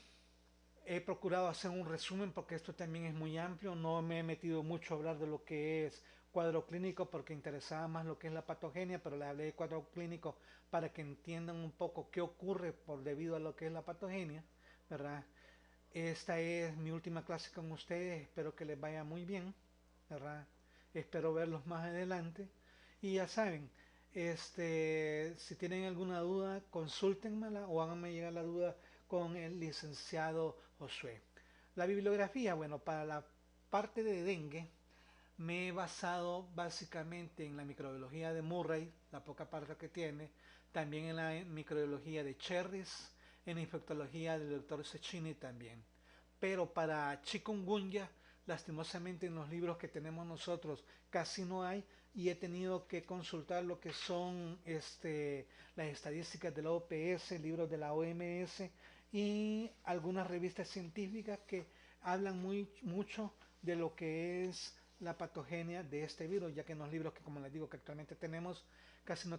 he procurado hacer un resumen porque esto también es muy amplio, no me he metido mucho a hablar de lo que es cuadro clínico porque interesaba más lo que es la patogenia, pero les hablé de cuadro clínico para que entiendan un poco qué ocurre por debido a lo que es la patogenia, ¿verdad? Esta es mi última clase con ustedes, espero que les vaya muy bien, ¿verdad? Espero verlos más adelante y ya saben, si tienen alguna duda, consúltenmela o háganme llegar la duda con el licenciado Josué. La bibliografía, bueno, para la parte de dengue me he basado básicamente en la microbiología de Murray, la poca parte que tiene, también en la microbiología de Cherries, en la infectología del doctor Cecchini también. Pero para chikungunya, lastimosamente en los libros que tenemos nosotros casi no hay y he tenido que consultar lo que son las estadísticas de la OPS, libros de la OMS y algunas revistas científicas que hablan mucho de lo que es la patogenia de este virus, ya que en los libros que, como les digo, que actualmente tenemos, casi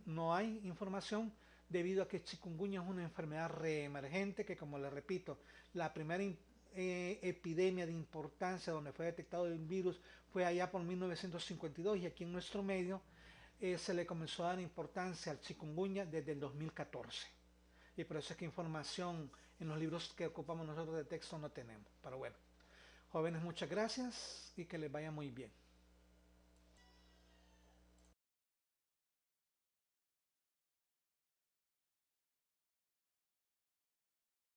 no hay información debido a que chikungunya es una enfermedad reemergente que, como les repito, la primera epidemia de importancia donde fue detectado el virus fue allá por 1952 y aquí en nuestro medio se le comenzó a dar importancia al chikungunya desde el 2014. Y por eso es que información en los libros que ocupamos nosotros de texto no tenemos. Pero bueno, jóvenes, muchas gracias y que les vaya muy bien.